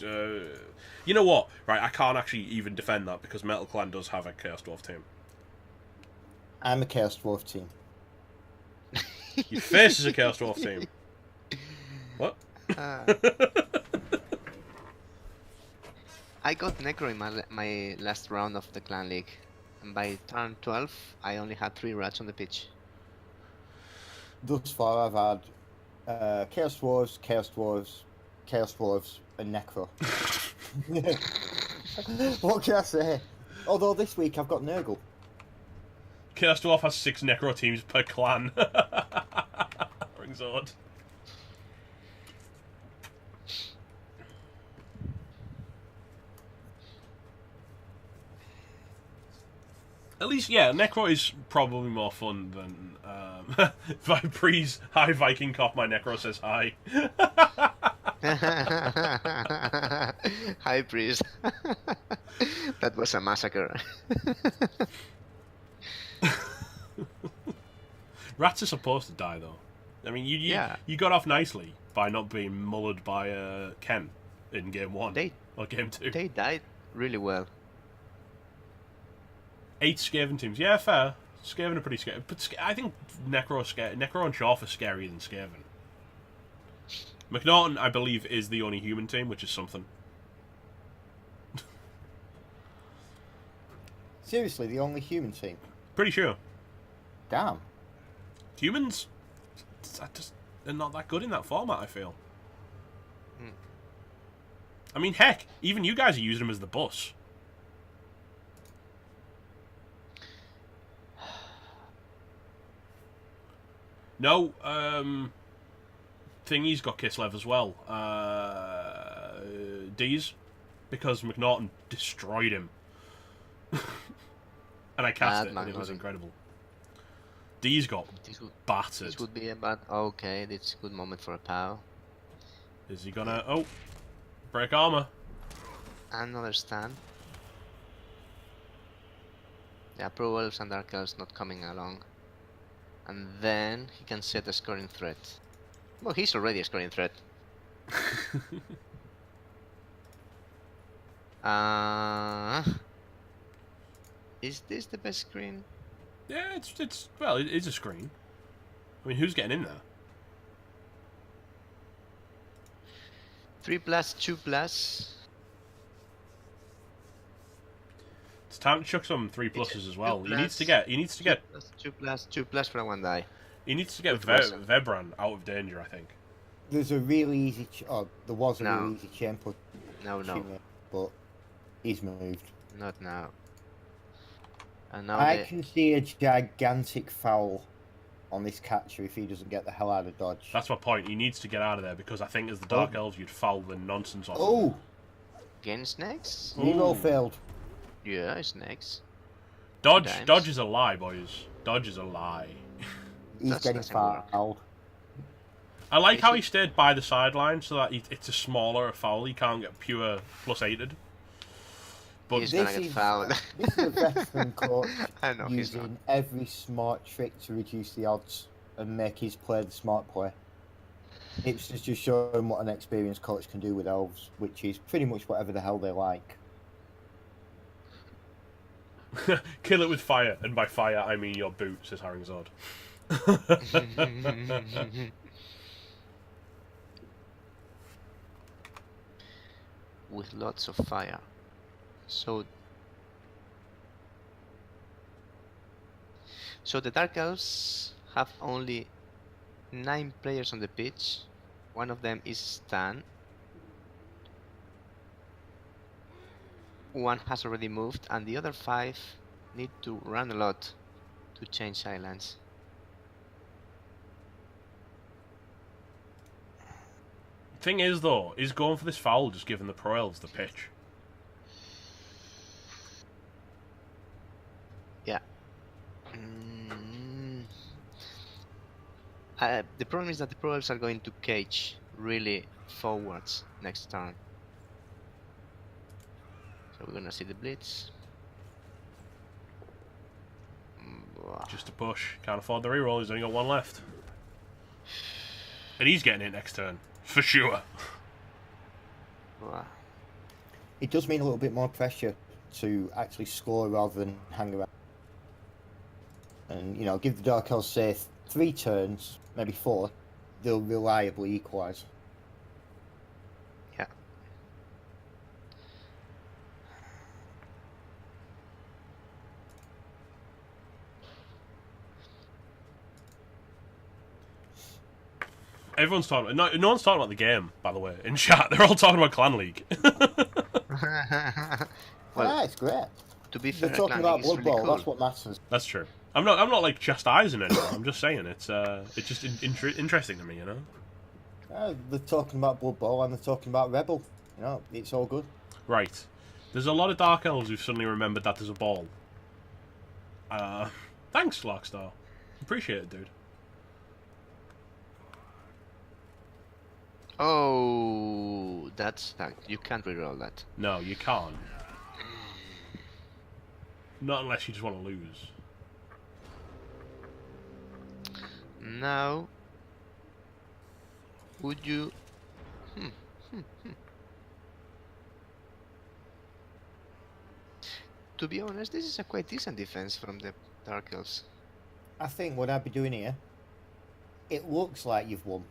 You know what? Right, I can't actually even defend that because Metal Clan does have a Chaos Dwarf team.
I'm a Chaos Dwarf team.
Your face is a Chaos Dwarf team. What?
I got Necro in my last round of the Clan League, and by turn 12, I only had 3 rats on the pitch.
Thus far, I've had Chaos Dwarves, and Necro. What can I say? Although this week I've got Nurgle.
Chaos Dwarf has 6 Necro teams per clan. Rings odd. At least, yeah, Necro is probably more fun than Vipre's Hi Viking Cop. My Necro says hi.
Hi, priest. That was a massacre.
Rats are supposed to die, though. I mean, you got off nicely by not being mullered by Ken in game 1 or game 2.
They died really well.
8 Skaven teams. Yeah, fair. Skaven are pretty scary. But I think Necro and Shorf are scarier than Skaven. McNaughton, I believe, is the only human team, which is something.
Seriously, the only human team?
Pretty sure.
Damn.
Humans are not that good in that format, I feel. I mean, heck, even you guys are using them as the bus. No, Thingy's got Kislev as well. D's, because McNaughton destroyed him. And I cast it, and it was incredible. D's got battered.
This would be a bad... Okay, it's a good moment for a POW.
Is he gonna... Oh! Break armor.
Another stand. Yeah, Pro Elves and Dark Elves not coming along. And then he can set a scoring threat. Well, he's already a scoring threat. Is this the best screen?
Yeah, it's well, it is a screen. I mean, who's getting in there?
3+, 2+.
It's time to chuck some 3+s as well. He needs to get
2+, for a 1 die.
He needs to get Vebran out of danger, I think.
There's a really easy... there was a really easy chain push.
No.
But he's moved.
Not now. And now
I can see a gigantic foul on this catcher if he doesn't get the hell out of dodge.
That's my point. He needs to get out of there because I think as the Dark Elves, you'd foul the nonsense off him.
Oh!
Again, snakes?
Reroll failed.
Yeah, snakes.
Dodge is a lie, boys. Dodge is a lie.
He's getting fouled.
I like how he stayed by the sideline so that it's a smaller foul. He can't get pure +8'd. But
he's gonna get fouled.
This is a veteran coach
using
every smart trick to reduce the odds and make his play the smart play. It's just showing what an experienced coach can do with elves, which is pretty much whatever the hell they like.
Kill it with fire, and by fire I mean your boot, says Haringzord.
With lots of fire. So the Dark Elves have only 9 players on the pitch. One of them is Stan. One has already moved, and the other 5 need to run a lot to change islands.
Thing is, though, is going for this foul just giving the Pro Elves the pitch?
Yeah. The problem is that the Pro Elves are going to cage really forwards next turn. So we're gonna see the blitz.
Just a push. Can't afford the reroll. He's only got 1 left. And he's getting it next turn. For sure.
It does mean a little bit more pressure to actually score rather than hang around. And, you know, give the Dark Elves, say, 3 turns, maybe 4, they'll reliably equalise.
Yeah.
Everyone's talking. No one's talking about the game, by the way. In chat, they're all talking about Clan League.
Well,
it's great.
to be
They're
fair,
talking
Clan
about
League is
Blood
really
Bowl.
cool.
That's what matters.
That's true. I'm not like chastising anyone. I'm just saying it's just interesting to me, you know.
They're talking about Blood Bowl and they're talking about ReBBL. You know, it's all good.
Right. There's a lot of Dark Elves who've suddenly remembered that there's a ball. Thanks, Larkstar. Appreciate it, dude.
Oh, that's that. You can't reroll that.
No, you can't. Not unless you just want to lose.
Now, would you? To be honest, this is a quite decent defense from the Dark Elves.
I think what I'd be doing here, it looks like you've won.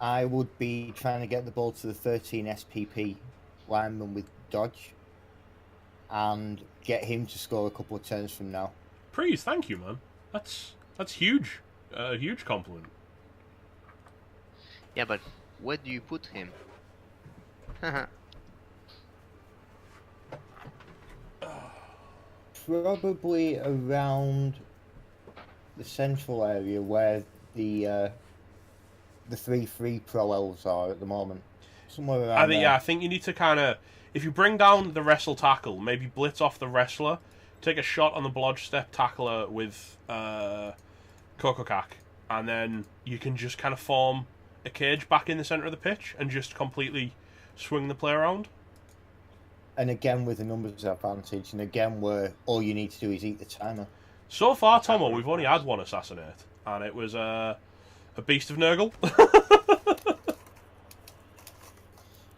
I would be trying to get the ball to the 13 SPP lineman with dodge and get him to score a couple of turns from now.
Please, thank you, man. That's huge. A huge compliment.
Yeah, but where do you put him?
Probably around the central area where the 3-3 pro elves are at the moment. Somewhere around there.
Yeah, I think you need to kind of, if you bring down the wrestle tackle, maybe blitz off the wrestler, take a shot on the blodge step tackler with Kokokak, and then you can just kind of form a cage back in the centre of the pitch and just completely swing the play around.
And again with the numbers advantage, and again where all you need to do is eat the timer.
So far, Tomo, we've only had one assassinate, and it was a Beast of Nurgle.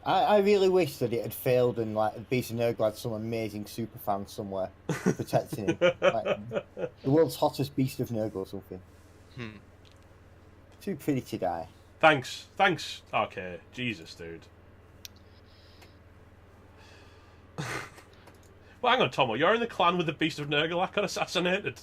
I really wish that it had failed and like Beast of Nurgle had some amazing super fan somewhere protecting him. Like, the world's hottest Beast of Nurgle or something. Too pretty to die.
Thanks. Okay, Jesus, dude. Well, hang on, Tomo. You're in the clan with the Beast of Nurgle that got assassinated.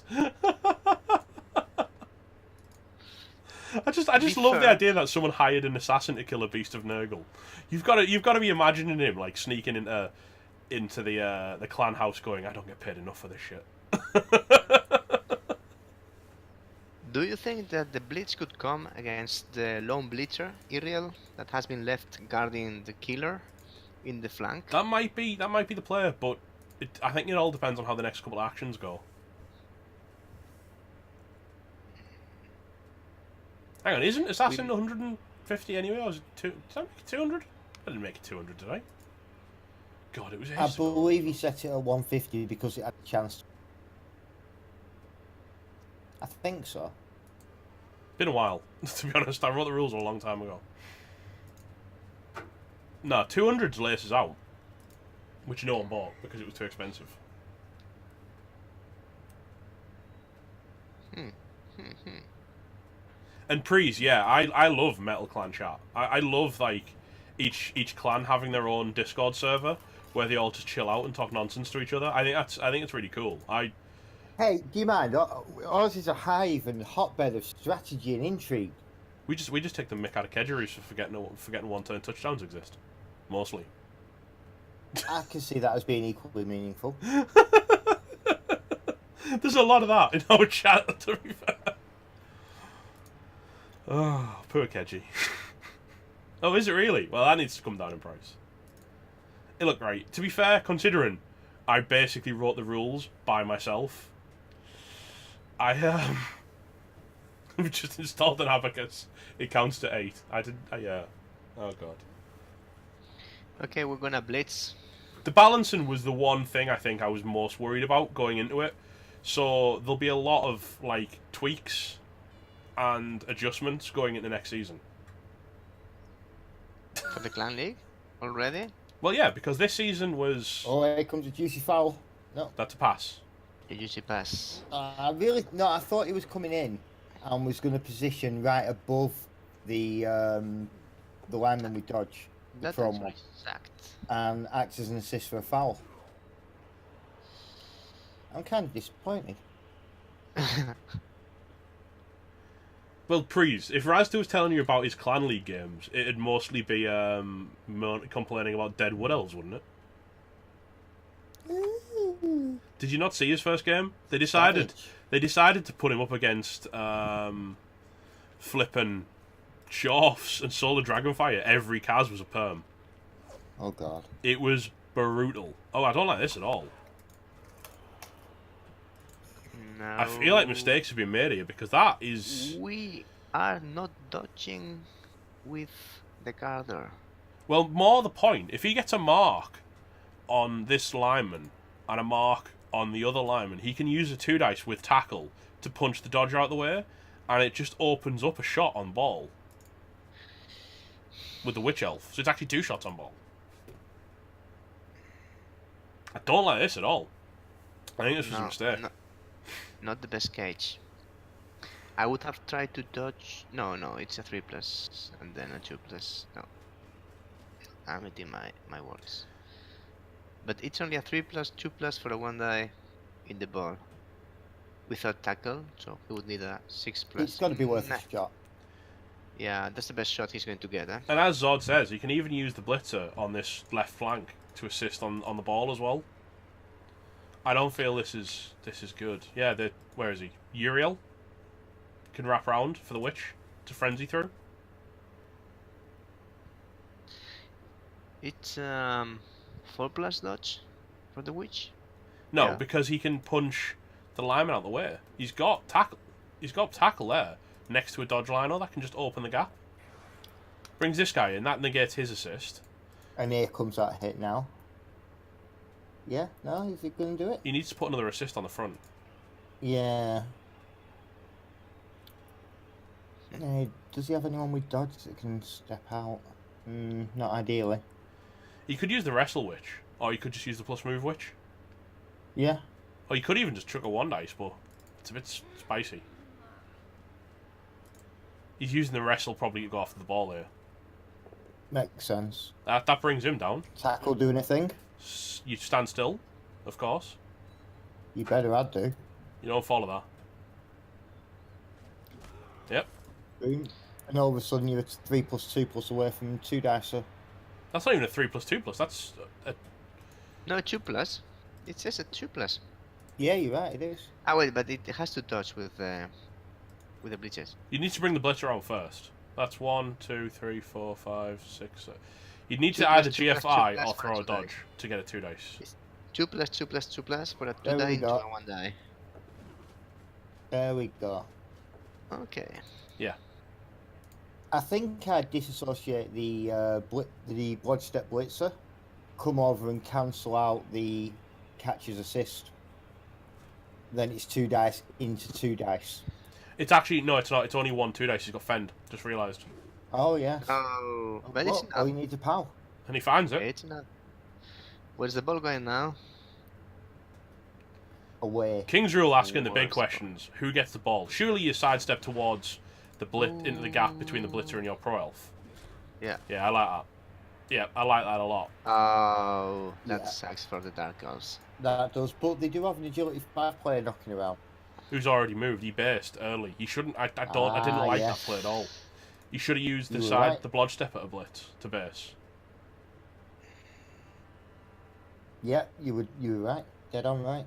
I just love the idea that someone hired an assassin to kill a Beast of Nurgle. You've got to be imagining him like sneaking into the clan house, going, "I don't get paid enough for this shit."
Do you think that the Blitz could come against the lone Blitzer, Iriel, that has been left guarding the killer in the flank?
That might be the player, but I think it all depends on how the next couple of actions go. Hang on, isn't Assassin 150 anyway? Or was it did I make it 200? I didn't make it 200, did I? God, it was ages
I
ago.
believe he set it at 150 because it had a chance. I think so.
Been a while, to be honest. I wrote the rules a long time ago. No, 200's laces out, which no one bought because it was too expensive. And Prees, yeah, I love Metal Clan chat. I love like each clan having their own Discord server where they all just chill out and talk nonsense to each other. I think it's really cool.
Hey, do you mind? Ours is a hive and hotbed of strategy and intrigue.
We just take the mick out of Kedgeries for forgetting one-turn touchdowns exist, mostly.
I can see that as being equally meaningful.
There's a lot of that in our chat, to be fair. Oh, poor Kedgie. Oh, is it really? Well, that needs to come down in price. It looked right. To be fair, considering I basically wrote the rules by myself, I've just installed an abacus. It counts to 8. Yeah. Oh god.
Okay, we're gonna blitz.
The balancing was the one thing I think I was most worried about going into it. So there'll be a lot of like tweaks and adjustments going into next season.
For the Clan League? Already?
Well, yeah, because this season was...
Oh, here comes a juicy foul. No.
That's a pass.
Did you see pass?
I thought he was coming in and was going to position right above the lineman with dodge.
That
from
is exact.
And acts as an assist for a foul. I'm kind of disappointed.
Well, Prees, if Razda was telling you about his Clan League games, it'd mostly be complaining about dead Wood Elves, wouldn't it? Did you not see his first game? They decided to put him up against flippin' Shorfs and Solar Dragonfire. Every Kaz was a perm.
Oh god.
It was brutal. Oh, I don't like this at all.
No.
I feel like mistakes have been made here because that is...
We are not dodging with the Garter.
Well, more the point. If he gets a mark on this lineman and a mark on the other lineman, he can use a 2 dice with tackle to punch the dodger out of the way, and it just opens up a shot on ball with the Witch Elf. So it's actually 2 shots on ball. I don't like this at all. I think this was a mistake.
Not the best cage. I would have tried to dodge. No, it's a 3+ and then a 2+. No, I'm eating my words. But it's only a 3+, 2+ for a 1 die in the ball without tackle, so he would need a 6+.
It's got to be worth a shot.
Yeah, that's the best shot he's going to get. Eh?
And as Zod says, you can even use the blitzer on this left flank to assist on the ball as well. I don't feel this is good. Yeah, where is he? Uriel can wrap around for the Witch to frenzy through.
It's 4+ dodge for the Witch.
No,
Yeah.
because he can punch the lineman out of the way. He's got tackle. He's got tackle there next to a dodge liner that can just open the gap. Brings this guy in. That negates his assist.
And here comes that hit now. Yeah, no, is he going to do it?
He needs to put another assist on the front.
Yeah. Does he have anyone with dodge that can step out? Not ideally.
He could use the Wrestle Witch, or he could just use the plus move Witch.
Yeah.
Or you could even just chuck a 1 dice, but it's a bit spicy. He's using the wrestle probably to go after the ball here.
Makes sense.
That brings him down.
Tackle do anything?
You stand still, of course.
You better add do.
You don't follow that. Yep.
Boom. And all of a sudden you're 3+2+ away from 2 dice.
That's not even a 3+2+. That's a...
No, 2+. It says a 2+.
Yeah, you're right, it is.
Ah wait, but it has to dodge with the bleachers.
You need to bring the blitzer out first. That's 1, 2, 3, 4, 5, 6. You need to either GFI or throw a dodge to get a 2 dice.
2+, 2+, for a 2
There
die
we
into
go.
a 1 die.
There we go.
Okay.
Yeah.
I think I disassociate the Bloodstep Blitzer, come over and cancel out the catcher's assist. Then it's 2 dice into 2 dice.
It's actually... No, it's not. It's only 1 2 dice. He's got fend. Just realised.
Oh, yes.
Oh, but
Look,
it's not.
all you need is a pal.
And he finds it.
It's not. Where's the ball going now?
Away.
King's Rule asking the big
Where's the ball?
questions. Who gets the ball? Surely you sidestep towards the into the gap between the blitzer and your pro elf.
Yeah.
Yeah, I like that. Yeah, I like that a lot.
Oh, that
Yeah.
sucks for the Dark Elves.
That does, but they do have an agility 5 player knocking around.
Who's already moved? He based early. He shouldn't. I didn't like that play at all. He should have used the
You were
side,
right.
the blood step at a blitz to base.
Yeah, you were right. Dead on right.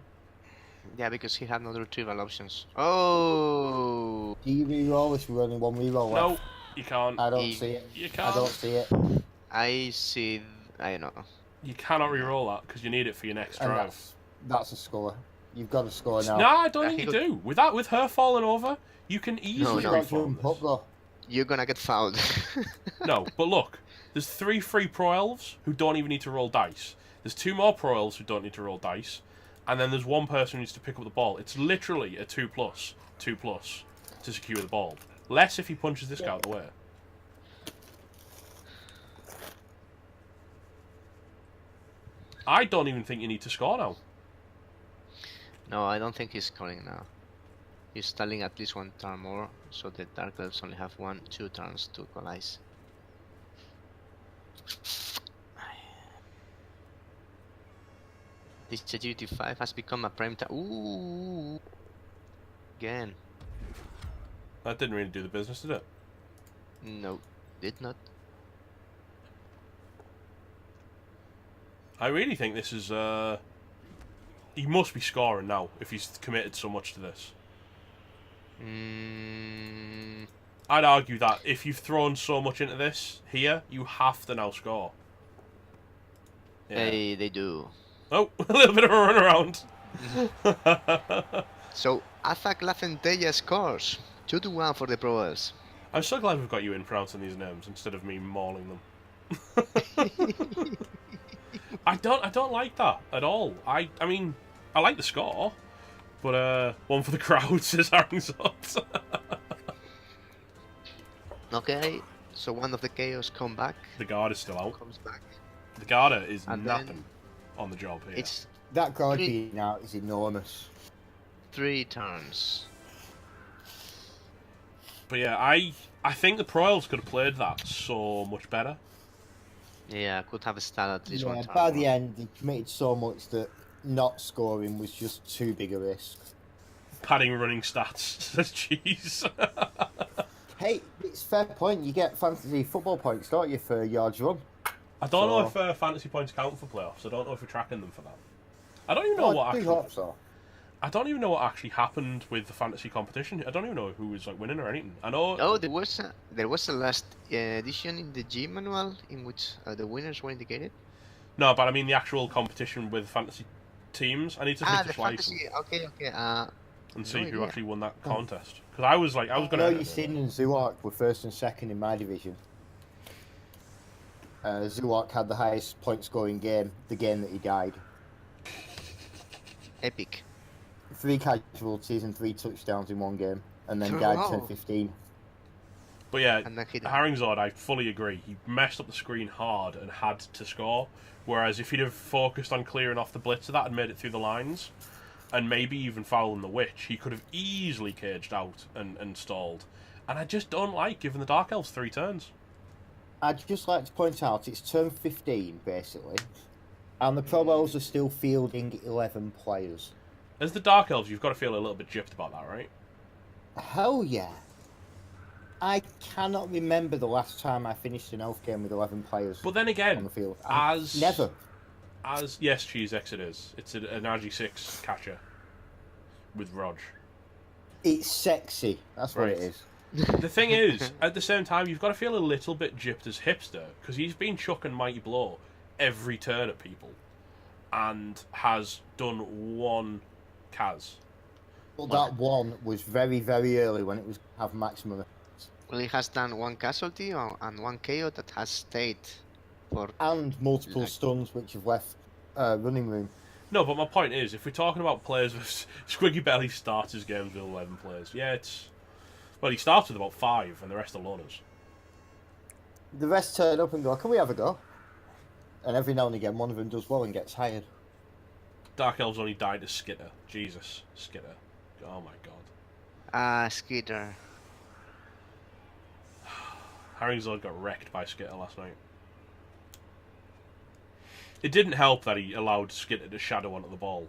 Yeah, because he had no retrieval options. Oh,
Do you reroll if we're only 1 reroll
No,
left?
you can't.
I don't
He-
see it.
You
I
can't.
don't see it.
I see. I know.
You cannot re-roll that because you need it for your next
And
drive.
that's a score. You've got to score now.
No, I don't
I
think you
think
do. With her falling over, you can easily
You've
no.
got to
reform
jump up
this.
though.
You're gonna get fouled.
No, but look, there's 3 free pro elves who don't even need to roll dice. There's 2 more pro elves who don't need to roll dice, and then there's 1 person who needs to pick up the ball. It's literally a 2+, 2+ to secure the ball. Less if he punches this guy out of the way. I don't even think you need to score now.
No, I don't think he's scoring now. He's stalling at least 1 turn more, so the Dark Elves only have 2 turns to equalize. This agility 5 has become a prime time. Ooh! Again.
That didn't really do the business, did it?
No, did not.
I really think this is, he must be scoring now, if he's committed so much to this. I'd argue that if you've thrown so much into this, here, you have to now score. Yeah.
They do.
Oh, a little bit of a runaround.
So, Athak Lafenteya scores. 2-1 for the Pro Elves.
I'm so glad we've got you in pronouncing these names instead of me mauling them. I don't like that at all. I mean, I like the score, but one for the crowd says Harringsworth.
Okay, so one of the Chaos come back.
The guard is still out.
Comes back.
The Garda is
And
napping on the job here.
It's
That guard being out is enormous.
3 turns.
But yeah, I think the Pro Elves could have played that so much better.
Yeah, could have started at least one
Yeah,
turn.
by the end, he committed so much that not scoring was just too big a risk.
Padding running stats says cheese.
Hey, it's fair point. You get fantasy football points, don't you, for yards run?
I don't know if fantasy points count for playoffs. I don't know if we're tracking them for that. I don't even know what
I do
actually.
hope so.
I don't even know what actually happened with the fantasy competition. I don't even know who was like winning or anything. I know.
Oh, there was a last edition in the G manual in which the winners were indicated.
No, but I mean the actual competition with fantasy teams. I need to speak
The
to Schleifen
fantasy. Okay.
and see
no
who
idea.
actually won that contest. Because I was
I
going
know
to.
Yasin and Zuark were first and second in my division. Zuark had the highest point scoring game, the game that he died.
Epic.
3 casualties and 3 touchdowns in one game, and then died
Wow.
10-15.
But yeah,
And then he died.
Harringsworth, I fully agree. He messed up the screen hard and had to score. Whereas if he'd have focused on clearing off the blitzer that and made it through the lines, and maybe even fouling the witch, he could have easily caged out and stalled. And I just don't like giving the Dark Elves 3 turns.
I'd just like to point out it's turn 15, basically, and the Pro Bowls are still fielding 11 players.
As the Dark Elves, you've got to feel a little bit gypped about that, right?
Hell yeah. I cannot remember the last time I finished an elf game with 11 players
But then
on
again,
the field.
as
Never.
yes, Cheese X it is. It's an RG6 catcher with Rog.
It's sexy. That's what
Right.
it is.
The thing is, at the same time, you've got to feel a little bit gypped as hipster because he's been chucking Mighty Blow every turn at people and has done 1 Kaz.
But that one was very, very early when it was have maximum.
Well, he has done 1 casualty and 1 KO that has stayed for.
And multiple
Like-
stuns which have left running room.
No, but my point is, if we're talking about players with Squiggy Belly starts his games with 11 players, yeah, it's... Well, he starts with about 5 and the rest are loners.
The rest turn up and go, can we have a go? And every now and again one of them does well and gets hired.
Dark Elves only died to Skitter. Jesus, Skitter. Oh my god.
Skeeter.
Harringsworth got wrecked by Skitter last night. It didn't help that he allowed Skitter to shadow onto the ball.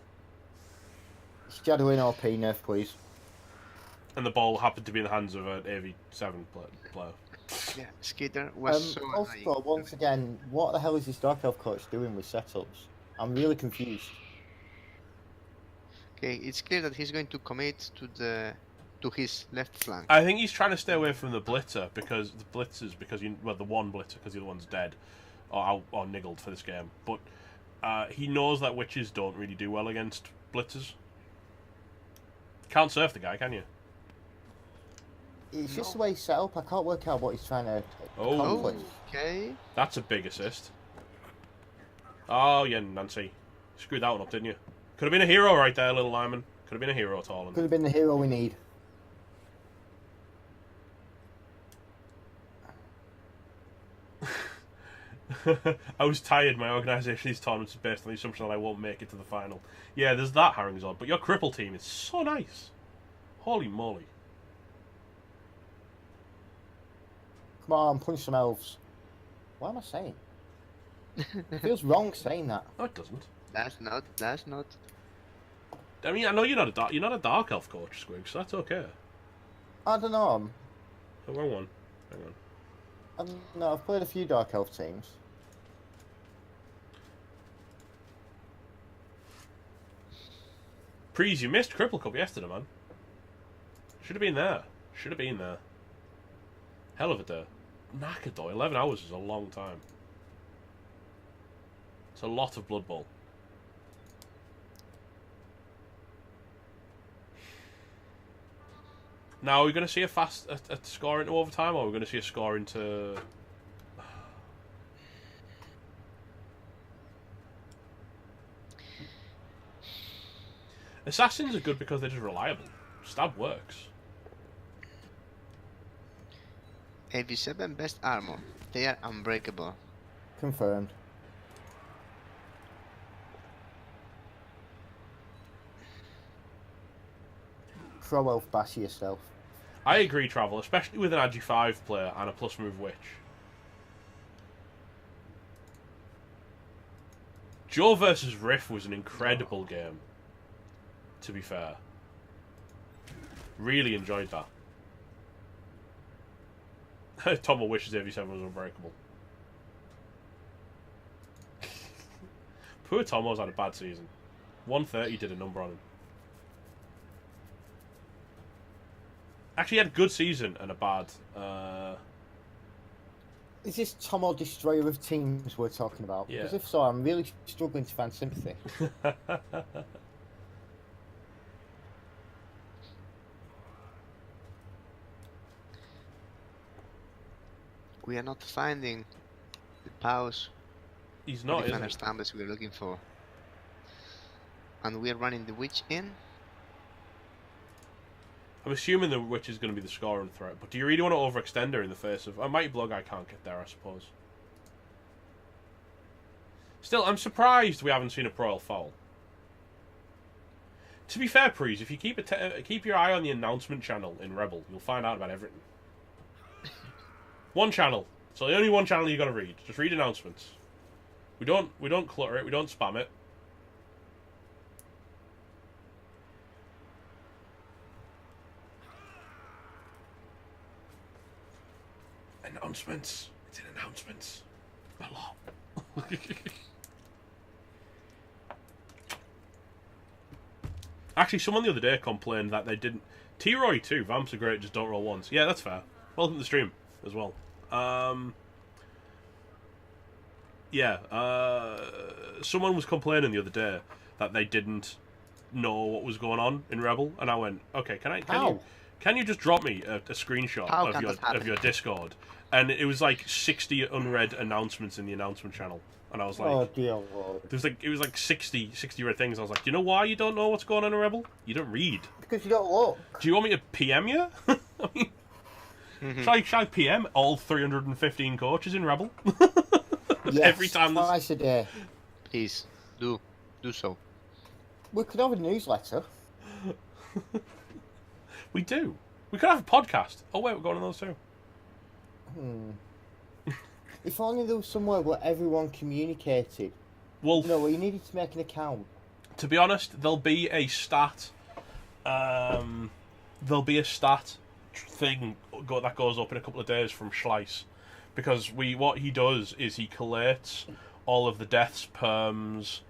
Shadowing RP nerf, please.
And the ball happened to be in the hands of an AV7 player.
Yeah, Skeeter was so
Also,
annoying.
once again, what the hell is this Dark Elf coach doing with setups? I'm really confused.
Okay, it's clear that he's going to commit to his left flank.
I think he's trying to stay away from the blitzer because the one blitzer because the other one's dead or niggled for this game. But he knows that witches don't really do well against blitzers. Can't surf the guy, can you?
It's just the way he's set up. I can't work out what he's trying to accomplish.
Okay.
That's a big assist. Oh yeah, Nancy, screwed that one up, didn't you? Could have been a hero right there, little Lyman. Could have been a hero at all.
Could have been the hero we need.
I was tired. My organisation these tournaments is based on the assumption that I won't make it to the final. Yeah, there's that Harringsworth, but your cripple team is so nice. Holy moly.
Come on, punch some elves. What am I saying? It feels wrong saying that.
No, it doesn't.
That's not.
I mean, I know you're not a dark elf coach, Squig, so that's okay.
I don't know.
The wrong one. Hang on.
I don't know. I've played a few Dark Elf teams.
Prees, you missed Cripple Cup yesterday, man. Should have been there. Should have been there. Hell of a day. Knackered though. 11 hours is a long time. It's a lot of Blood Bowl. Now, are we going to see a score into overtime, or are we going to see a score into... Assassins are good because they're just reliable. Stab works.
87 best armor. They are unbreakable.
Confirmed. Pro Elf bash yourself.
I agree, Travel, especially with an Agi 5 player and a plus move witch. Joe versus Riff was an incredible game, to be fair. Really enjoyed that. Tomo wishes AV7 was unbreakable. Poor Tomo's had a bad season. 130 did a number on him. Actually, he had a good season and a bad.
Is this Tomo Destroyer of Teams we're talking about?
Yeah.
Because if so, I'm really struggling to find sympathy.
We are not finding the pause.
He's not, is
defender
he?
stamps we're looking for. And we're running the witch in.
I'm assuming the witch is going to be the scoring threat, but do you really want to overextend her in the face of... A Mighty Blow guy can't get there, I suppose. Still, I'm surprised we haven't seen a Pro foul. To be fair, Prees, if you keep your eye on the announcement channel in ReBBL, you'll find out about everything. One channel. So the only one channel you got to read. Just read announcements. We don't clutter it. We don't spam it. Announcements. It's in announcements. A lot. Actually, someone the other day complained that they didn't... T-Roy too. Vamps are great, just don't roll once. Yeah, that's fair. Welcome to the stream as well. Someone was complaining the other day that they didn't know what was going on in ReBBL, and I went, okay, can you just drop me a screenshot of your Discord? And it was like 60 unread announcements in the announcement channel, and I was like,
oh dear Lord.
It was like 60 read things. I was like, do you know why you don't know what's going on in ReBBL? You don't read.
Because you don't look.
Do you want me to PM you? I mean, shall I PM all 315 coaches in ReBBL?
Yes,
every time
twice a day.
Please, do so.
We could have a newsletter.
We do. We could have a podcast. Oh wait, we're going on those too.
If only there was somewhere where everyone communicated.
Well,
no, well, you needed to make an account.
To be honest, there'll be a stat. There'll be a stat thing that goes up in a couple of days from Schleiss, because what he does is he collates all of the deaths, perms,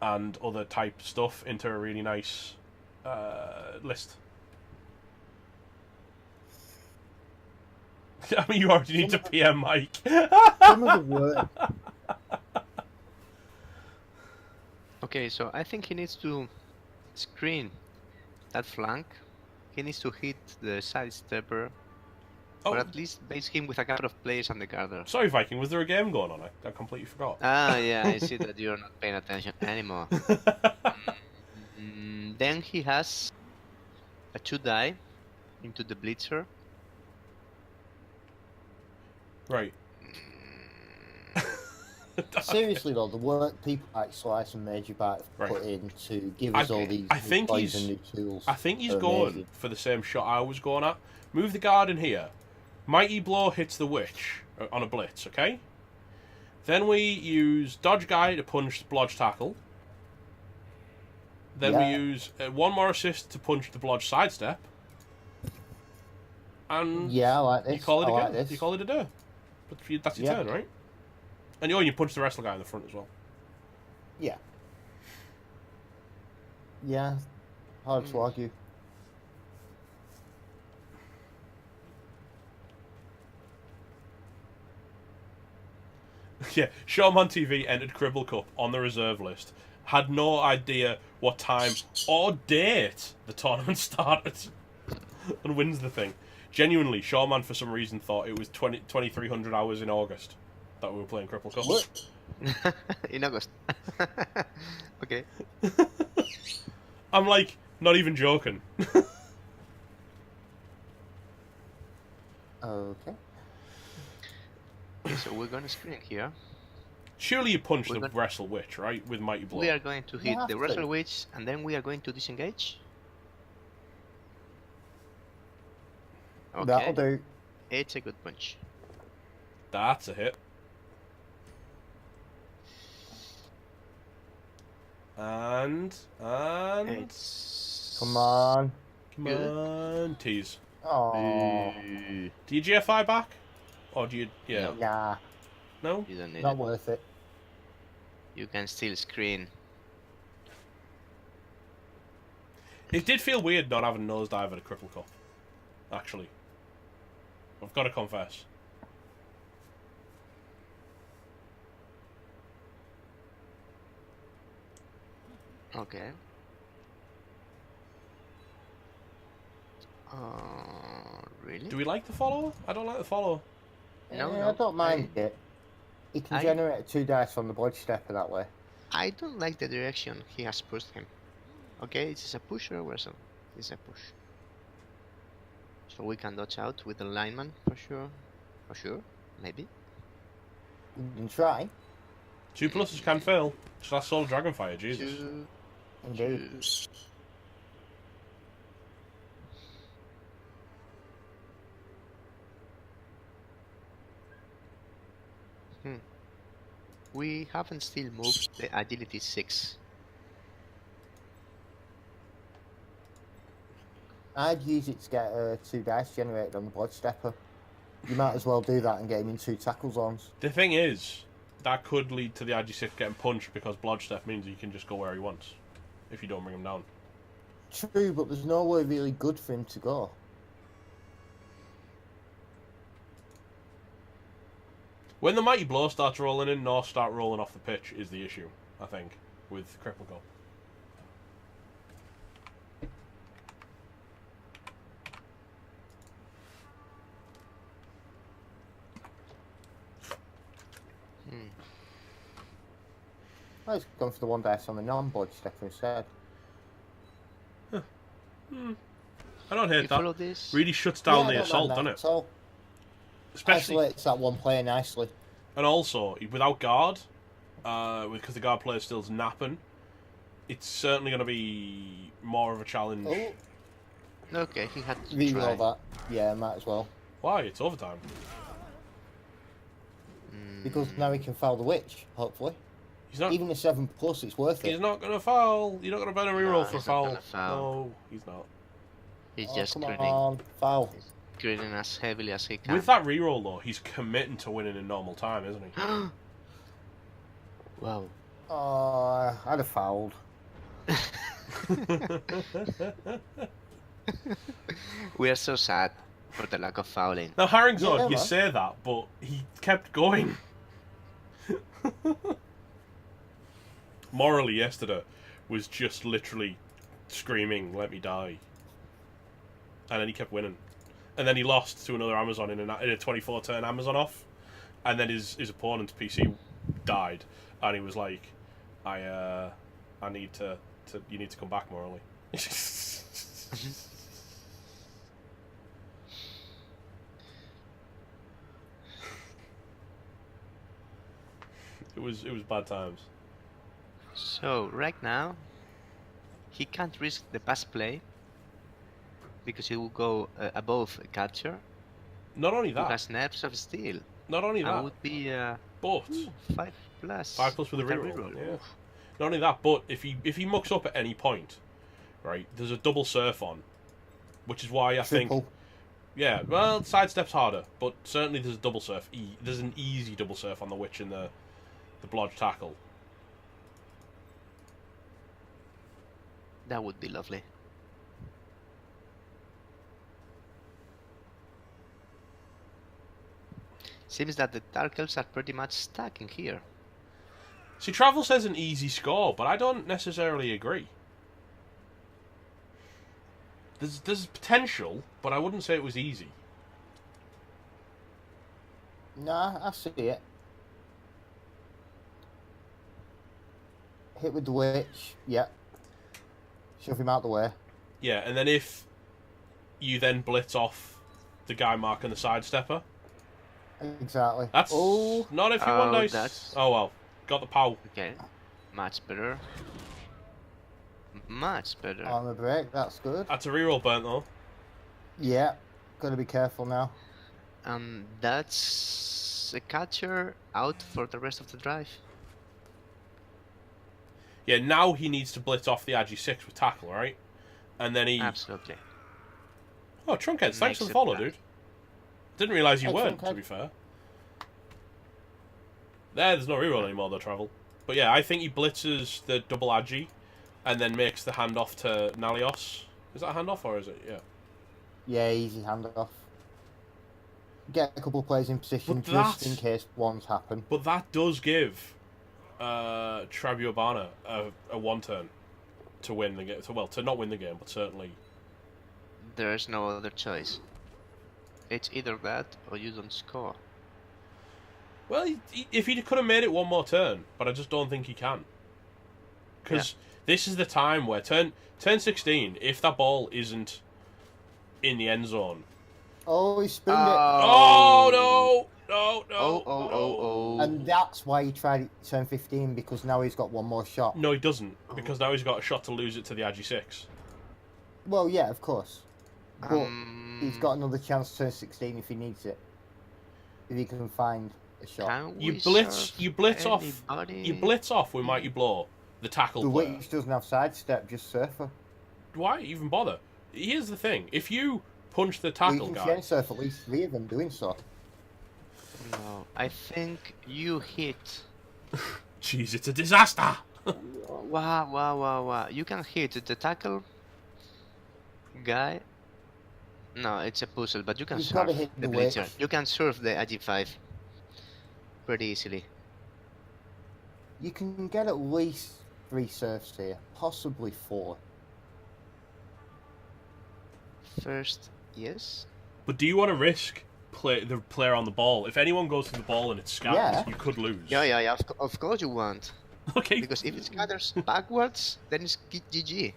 and other type stuff into a really nice list. I mean, you already need to PM Mike.
Some of the work.
Okay, so I think he needs to screen that flank. He needs to hit the side stepper, or at least base him with a couple of players on the garter.
Sorry, Viking, was there a game going on? I completely forgot.
Ah, yeah, I see that you're not paying attention anymore. Then he has a 2-die into the blitzer.
Right.
Seriously though, the work people like Slice and Major Bite have put in to give us all these new toys and new tools.
I think he's going for the same shot I was going at. Move the guard in here. Mighty Blow hits the witch on a blitz, okay? Then we use Dodge Guy to punch the Blodge Tackle. Then we use one more assist to punch the Blodge Sidestep. And
yeah, I like this.
you call it
I
again.
like this.
You call it a day. But that's your turn, right? And you punch the wrestler guy in the front as well.
Yeah. Yeah. Hard to argue.
Yeah, Showman TV entered Cribble Cup on the reserve list. Had no idea what time or date the tournament started. And wins the thing. Genuinely, Showman for some reason thought it was 2,300 hours in August that we were playing Cripple Cup.
What?
In August. Okay.
I'm like, not even joking.
Okay.
So we're gonna screen here.
Surely you punch the Wrestle Witch, right? With Mighty Blow.
We are going to hit the
to.
Wrestle Witch, and then we are going to disengage. Okay.
That'll do.
It's a good punch.
That's a hit. And
It's...
Come on.
Come on, tease.
Oh.
Do you GFI back? Or do you... Yeah.
Nah.
No?
You don't need
Not
it.
worth it.
You can still screen.
It did feel weird not having nosedive at a Cripple Cup. Actually. I've got to confess.
Okay. Really?
Do we like the follow? I don't like the follow.
No,
Yeah,
no.
I don't mind it. He can generate 2 dice from the blodge stepper that way.
I don't like the direction he has pushed him. Okay, is this a push or a wrestle? It's a push. So we can dodge out with the lineman for sure. For sure, maybe.
You can try.
2 pluses can fail. Just that's Soul Dragonfire, Jesus.
Indeed.
We haven't still moved the agility 6.
I'd use it to get 2 dice generated on the blodge stepper. You might as well do that and get him in 2 tackle zones.
The thing is, that could lead to the Agi6 getting punched because Blodge Step means he can just go where he wants if you don't bring him down.
True, but there's nowhere really good for him to go.
When the Mighty Blow starts rolling in, North start rolling off the pitch is the issue, I think, with Cripple Cup.
Let's go for the 1 dice on the non-blodge stepper instead.
I don't hate
You
that.
follow this?
Really shuts down the assault, doesn't it?
So
Especially,
isolates that one player nicely.
and also, without guard, because the guard player still's napping, it's certainly going to be more of a challenge.
Oh,
Okay, he had to
reroll
try.
that. Yeah, might as well.
Why? It's overtime.
Because now he can foul the witch, hopefully.
He's not.
Even a 7 plus, it's worth
He's
it.
not going to foul. You're not going to burn a reroll
No,
for a
he's not
foul.
gonna foul.
No, he's not.
He's
Oh,
just
come
gritting,
on, foul.
gritting as heavily as he can.
With that reroll, though, he's committing to winning in normal time, isn't he?
Wow.
Oh, I'd have fouled.
We are so sad for the lack of fouling.
Now, Haringzord,
Yeah,
you
man.
say that, but he kept going. Morally, yesterday was just literally screaming, "Let me die," and then he kept winning, and then he lost to another Amazon in a 24 turn Amazon off, and then his opponent's PC died, and he was like, "I need to you need to come back morally." It was bad times.
So right now, he can't risk the pass play because he will go above a capture.
Not only
Who
that,
has nerves of steel.
not only
That
that,
would be
but
5 plus.
5 plus with a
a
reroll. Yeah.
Oof.
Not only that, but if he mucks up at any point, right? There's a double surf on, which is why I think
Triple.
Yeah, well, sidestep's harder, but certainly there's a double surf. There's an easy double surf on the witch and the blodge tackle.
That would be lovely. Seems that the Dark Elves are pretty much stuck in here.
See, Travel says an easy score, but I don't necessarily agree. There's potential, but I wouldn't say it was easy.
Nah, I see it. Hit with the witch, yeah. Shove him out the way.
Yeah, and then if you then blitz off the guy marking the sidestepper.
Exactly.
That's
oh,
not if you want dice.
That's...
Oh well, got the pow.
Okay, much better. Much better.
on the break, that's good.
That's a reroll burnt though.
Yeah, gotta be careful now.
That's a catcher out for the rest of the drive.
Yeah, now he needs to blitz off the Agi 6 with tackle, right? And then he...
Absolutely.
Oh, Trunkheads, thanks
Makes
for the
it
follow,
bad.
dude. Didn't realise you
Hey,
weren't,
Trunkhead.
to be fair. There's no reroll anymore, though, Travel. But yeah, I think he blitzes the double Agi and then makes the handoff to Nalios. Is that a handoff, or is it? Yeah.
Yeah, easy handoff. Get a couple of players in position
But
just
that-
in case ones happen.
But that does give Tribu Urbana a one turn to win the game. Well, to not win the game, but certainly.
There's no other choice. It's either that or you don't score.
Well, if he could have made it one more turn, but I just don't think he can. Because this is the time where turn 16, if that ball isn't in the end zone.
Oh, he spooned
Oh, no! No, no.
Oh.
it. And that's why he tried it turn 15, because now he's got one more shot.
No, he doesn't, because now he's got a shot to lose it to the Agi 6.
Well, yeah, of course. But he's
Um,
got another chance to turn 16 if he needs it. If he can find a shot.
Can
You
we
blitz
serve
off.
anybody?
You blitz off with Mighty Blow, the tackle
The
player.
witch doesn't have sidestep, just surfer.
Why even bother? Here's the thing: if you punch the
We
tackle
can
guy,
chain surf at least 3 of them doing so.
No, I think you hit.
jeez, it's a disaster.
Wow. You can hit the tackle guy. No, it's a puzzle, but you can
You've gotta
surf
hit
the
the
blitzer.
witch.
You can surf the AG5 pretty easily.
You can get at least 3 surfs here, possibly 4.
First, yes.
But do you want to risk the player on the ball? If anyone goes to the ball and it scatters,
Yeah.
you could lose.
Yeah. Of course you want.
Okay.
Because if it scatters backwards, then it's GG.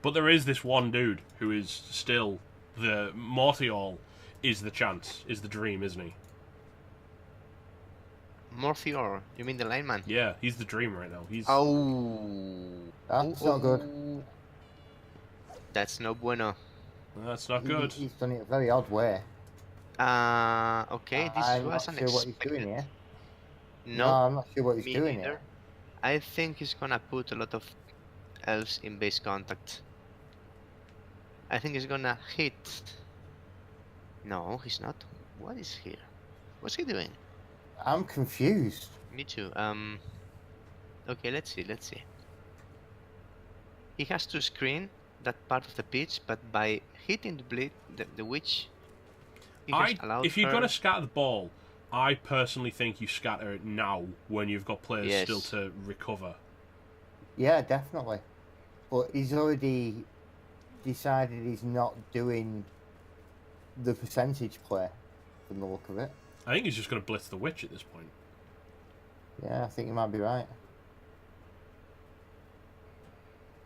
But there is this one dude who is still the Mortial is the chance, is the dream, isn't he?
Morphior, you mean the lineman?
Yeah, he's the dream right now. He's
Oh.
That's not good.
That's no bueno.
that's not good.
He's done it a very odd way.
Okay, this
I'm
was
not sure what he's
unexpected.
doing here.
No,
I'm not sure what he's
me
doing
neither.
here.
I think he's gonna put a lot of elves in base contact. I think he's gonna hit. No, he's not. What is here? What's he doing?
I'm confused.
Me too. Okay, let's see. He has to screen that part of the pitch, but by hitting the witch, he has allowed
if you're
her...
going to scatter the ball, I personally think you scatter it now when you've got players
Yes.
still to recover.
Yeah, definitely. But he's already decided he's not doing the percentage play from the look of it.
I think he's just going to blitz the witch at this point.
Yeah, I think you might be right.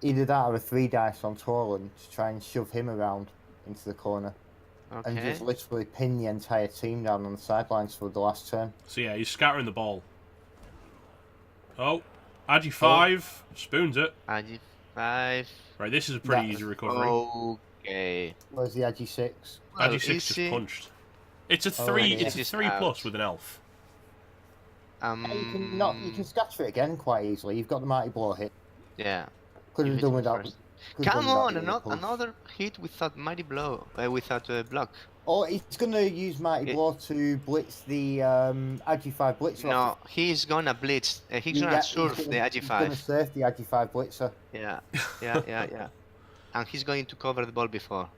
Either that or a 3 dice on Torland to try and shove him around into the corner. And
Okay.
just literally pin the entire team down on the sidelines for the last turn.
So yeah, he's scattering the ball. Oh, Agi 5 spoons it.
AG5.
Right, this is a pretty
That-
easy recovery.
Okay.
Where's the Agi 6?
Well,
Agi 6 just
easy.
punched. It's a
Oh,
3.
yeah.
It's a
Just
3
out.
plus with an elf.
You can scatter it again quite easily. You've got the mighty blow hit.
Yeah.
Could
You
have
hit
done
him
without
first. Come
we're not
on,
really pushed.
another hit without mighty blow, without a block.
Oh, he's going to use Mighty
It-
Blow to blitz the Agi5 Blitzer.
No, he's gonna blitz. He's gonna surf the
He's going to
Agi5.
surf the Agi5 Blitzer.
Yeah, yeah. And he's going to cover the ball before.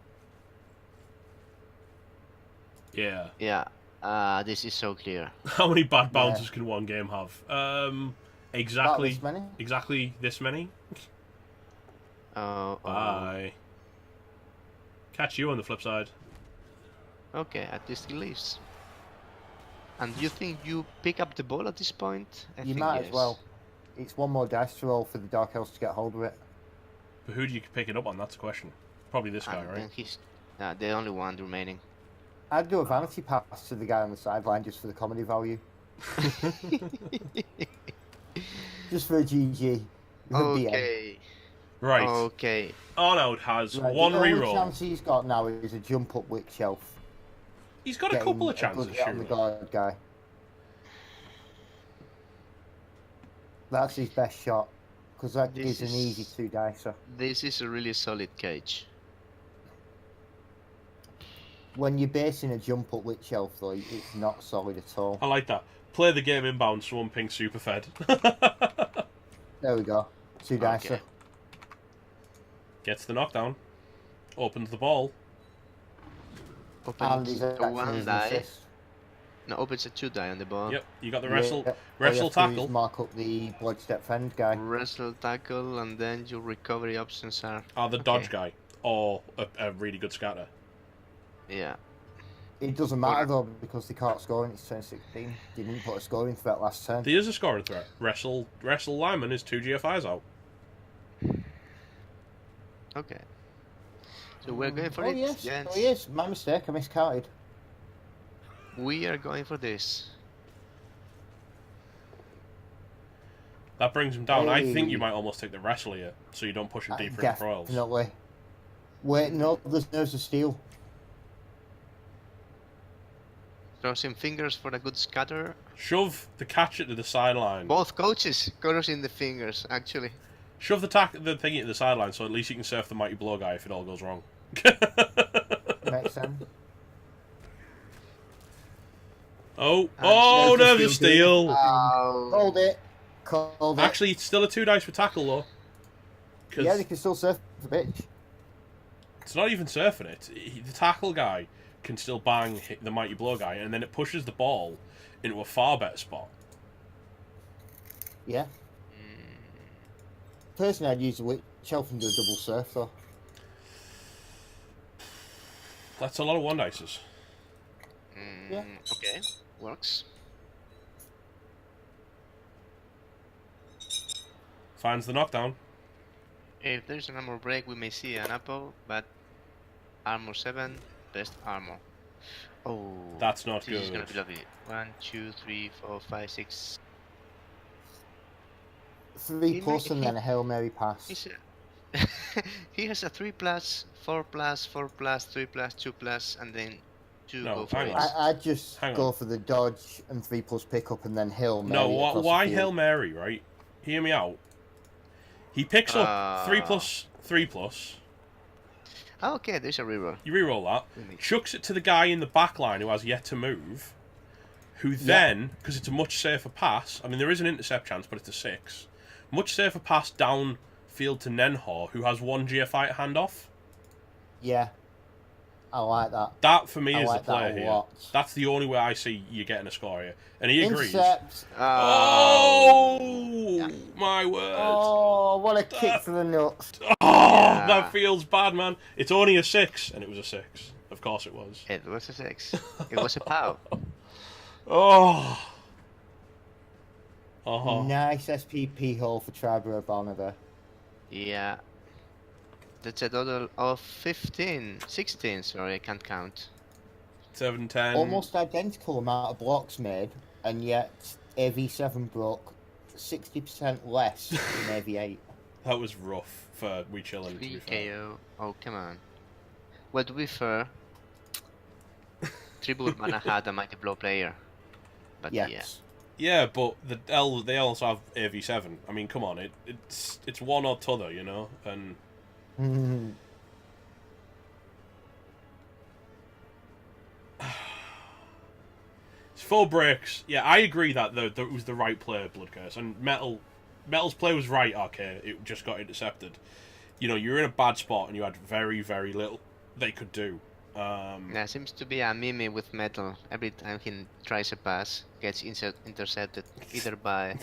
Yeah.
Yeah. This is so clear.
How many bad bounces can one game have? Exactly.
About this many?
Exactly this many.
Oh.
Bye. Catch you on the flip side.
Okay, at least he leaves. And you think you pick up the ball at this point? I
You
think
might
yes.
as well. It's one more dice to roll for the Dark Elves to get hold of it.
But who do you pick it up on? That's the question. Probably this guy,
And
right?
then he's the only one remaining.
I'd do a vanity pass to the guy on the sideline just for the comedy value. Just for a GG.
Okay.
Right.
Okay.
Arnold has
Right,
one
the only
reroll.
chance he's got now is a jump up Witch Shelf.
He's got a couple of chances,
good hit on the
surely.
guard guy. That's his best shot. Because that
This
is an easy
is-
2-dicer.
This is a really solid cage.
When you're basing a jump up Witch Shelf though, it's not solid at all.
I like that. Play the game inbound, someone ping super fed.
There we go. 2-dicer.
Okay.
Gets the knockdown. Opens the ball.
And
Opens
he's
a
acting
one
as an
die.
assist.
No, opens a 2-die on the ball.
Yep, you got the
Yeah,
wrestle
all you
wrestle
have to do is
tackle.
mark up the blood step fend guy.
Wrestle tackle, and then your recovery options are.
Are the
Okay.
dodge guy. Or a really good scatter.
Yeah.
It doesn't matter though because they can't score in its turn 16. They didn't put a scoring threat last turn.
There is a scoring threat. Wrestle lineman is 2 GFIs out.
Okay. So we're going for
Oh
it.
yes,
gents.
oh yes, my mistake, I miscounted.
We are going for this.
That brings him down. I think you
Hey.
might almost take the wrestle here, so you don't push him deeper into Royals.
Definitely. Wait, no, there's Nerves of Steel.
Crossing fingers for a good scatter.
Shove the catcher to the sideline.
Both coaches crossing the fingers, actually.
Shove the thingy to the sideline, so at least you can surf the mighty blow guy if it all goes wrong.
Makes sense.
Oh,
Nerves of
Nerves of
Steel.
Steel!
Called it. Called it.
Actually, it's still a 2 dice for tackle, though. Because
Yeah, they can still surf the bitch.
it's not even surfing it. The tackle guy can still hit the mighty blow guy, and then it pushes the ball into a far better spot.
Yeah. Personally, I'd use the Witch Shelf and do a double surf though.
That's a lot of 1 dices.
Yeah.
Okay, works.
Finds the knockdown.
If there's an armor break, we may see an apple, but armor 7, best armor. Oh,
That's not
this is
good.
gonna be lovely. 1, 2, 3, 4, 5, 6.
3
He
plus
may-
and then a Hail Mary pass.
He's he has a 3 plus, 4 plus, 4 plus, 3 plus, 2 plus, and then 2
No,
go for
hang
it.
on.
I'd just
Hang
go
on.
for the dodge and 3 plus pickup and then Hail Mary.
No,
across the
why
field.
Hail Mary, right? Hear me out. He picks up 3
Ah.
plus, 3 plus.
Oh, okay, there's a reroll.
You reroll that. Chucks it to the guy in the back line who has yet to move. Who then, because it's a much safer pass, I mean, there is an intercept chance, but it's a 6. Much safer pass downfield to Nenhor, who has 1 GFI to hand off.
Yeah. I like that.
That, for me,
I
is
like
the player
that a
here.
lot.
That's the only way I see you getting a score here. And he agrees.
Intercept.
Oh, my word.
Oh, what a kick to the nuts.
Oh, that feels bad, man. It's only a 6, and it was a 6. Of course it was.
It was a 6. It was a POW.
Oh. Uh-huh.
Nice SPP hole for Tribu Urbana there.
Yeah. That's a total of 16, sorry, I can't count.
7, 10.
Almost identical amount of blocks made, and yet AV7 broke 60% less than AV8.
That was rough for We Chillin, to be
3
fair.
KO. Oh, come on. Well, to be fair, Tribu Urbana had a mighty blow player. But yeah.
Yes.
Yeah, but they also have AV7. I mean, come on, it's one or t'other, you know? And
Mhm.
It's 4 breaks. Yeah, I agree that though that was the right play, Blood Curse, and Metal's play was right. Okay, it just got intercepted. You know, you're in a bad spot, and you had very, very little they could do.
Yeah, seems to be a meme with Metal. Every time he tries a pass, gets intercepted either by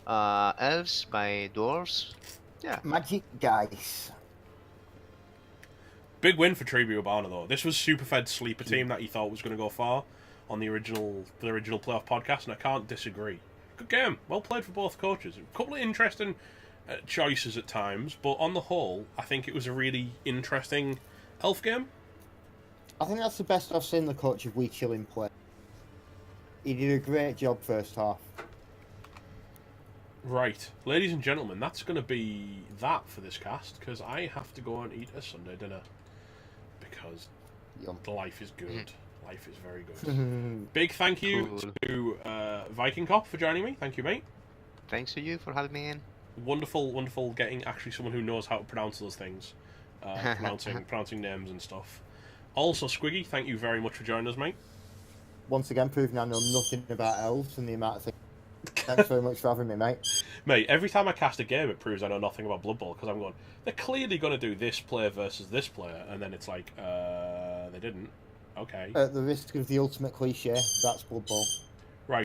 elves, by dwarves. Yeah.
Magic dice.
Big win for Tribu Urbana though. This was Superfed's sleeper team that he thought was going to go far on the original playoff podcast, and I can't disagree. Good game, well played for both coaches. A couple of interesting choices at times, but on the whole, I think it was a really interesting elf game.
I think that's the best I've seen the coach of We Chillin play. He did a great job first half.
Right, ladies and gentlemen, that's going to be that for this cast, because I have to go and eat a Sunday dinner. Because
Yum.
life is good. Life is very good. Big thank you to Viking Cop for joining me. Thank you, mate.
Thanks to you for having me in.
Wonderful, wonderful getting actually someone who knows how to pronounce those things. Pronouncing names and stuff. Also, Squiggy, thank you very much for joining us, mate.
Once again, proving I know nothing about elves and the amount of things. Thanks very much for having me, mate.
Mate, every time I cast a game, it proves I know nothing about Blood Bowl, because I'm going, they're clearly going to do this player versus this player, and then it's like, they didn't. Okay.
At the risk of the ultimate cliche, that's Blood Bowl.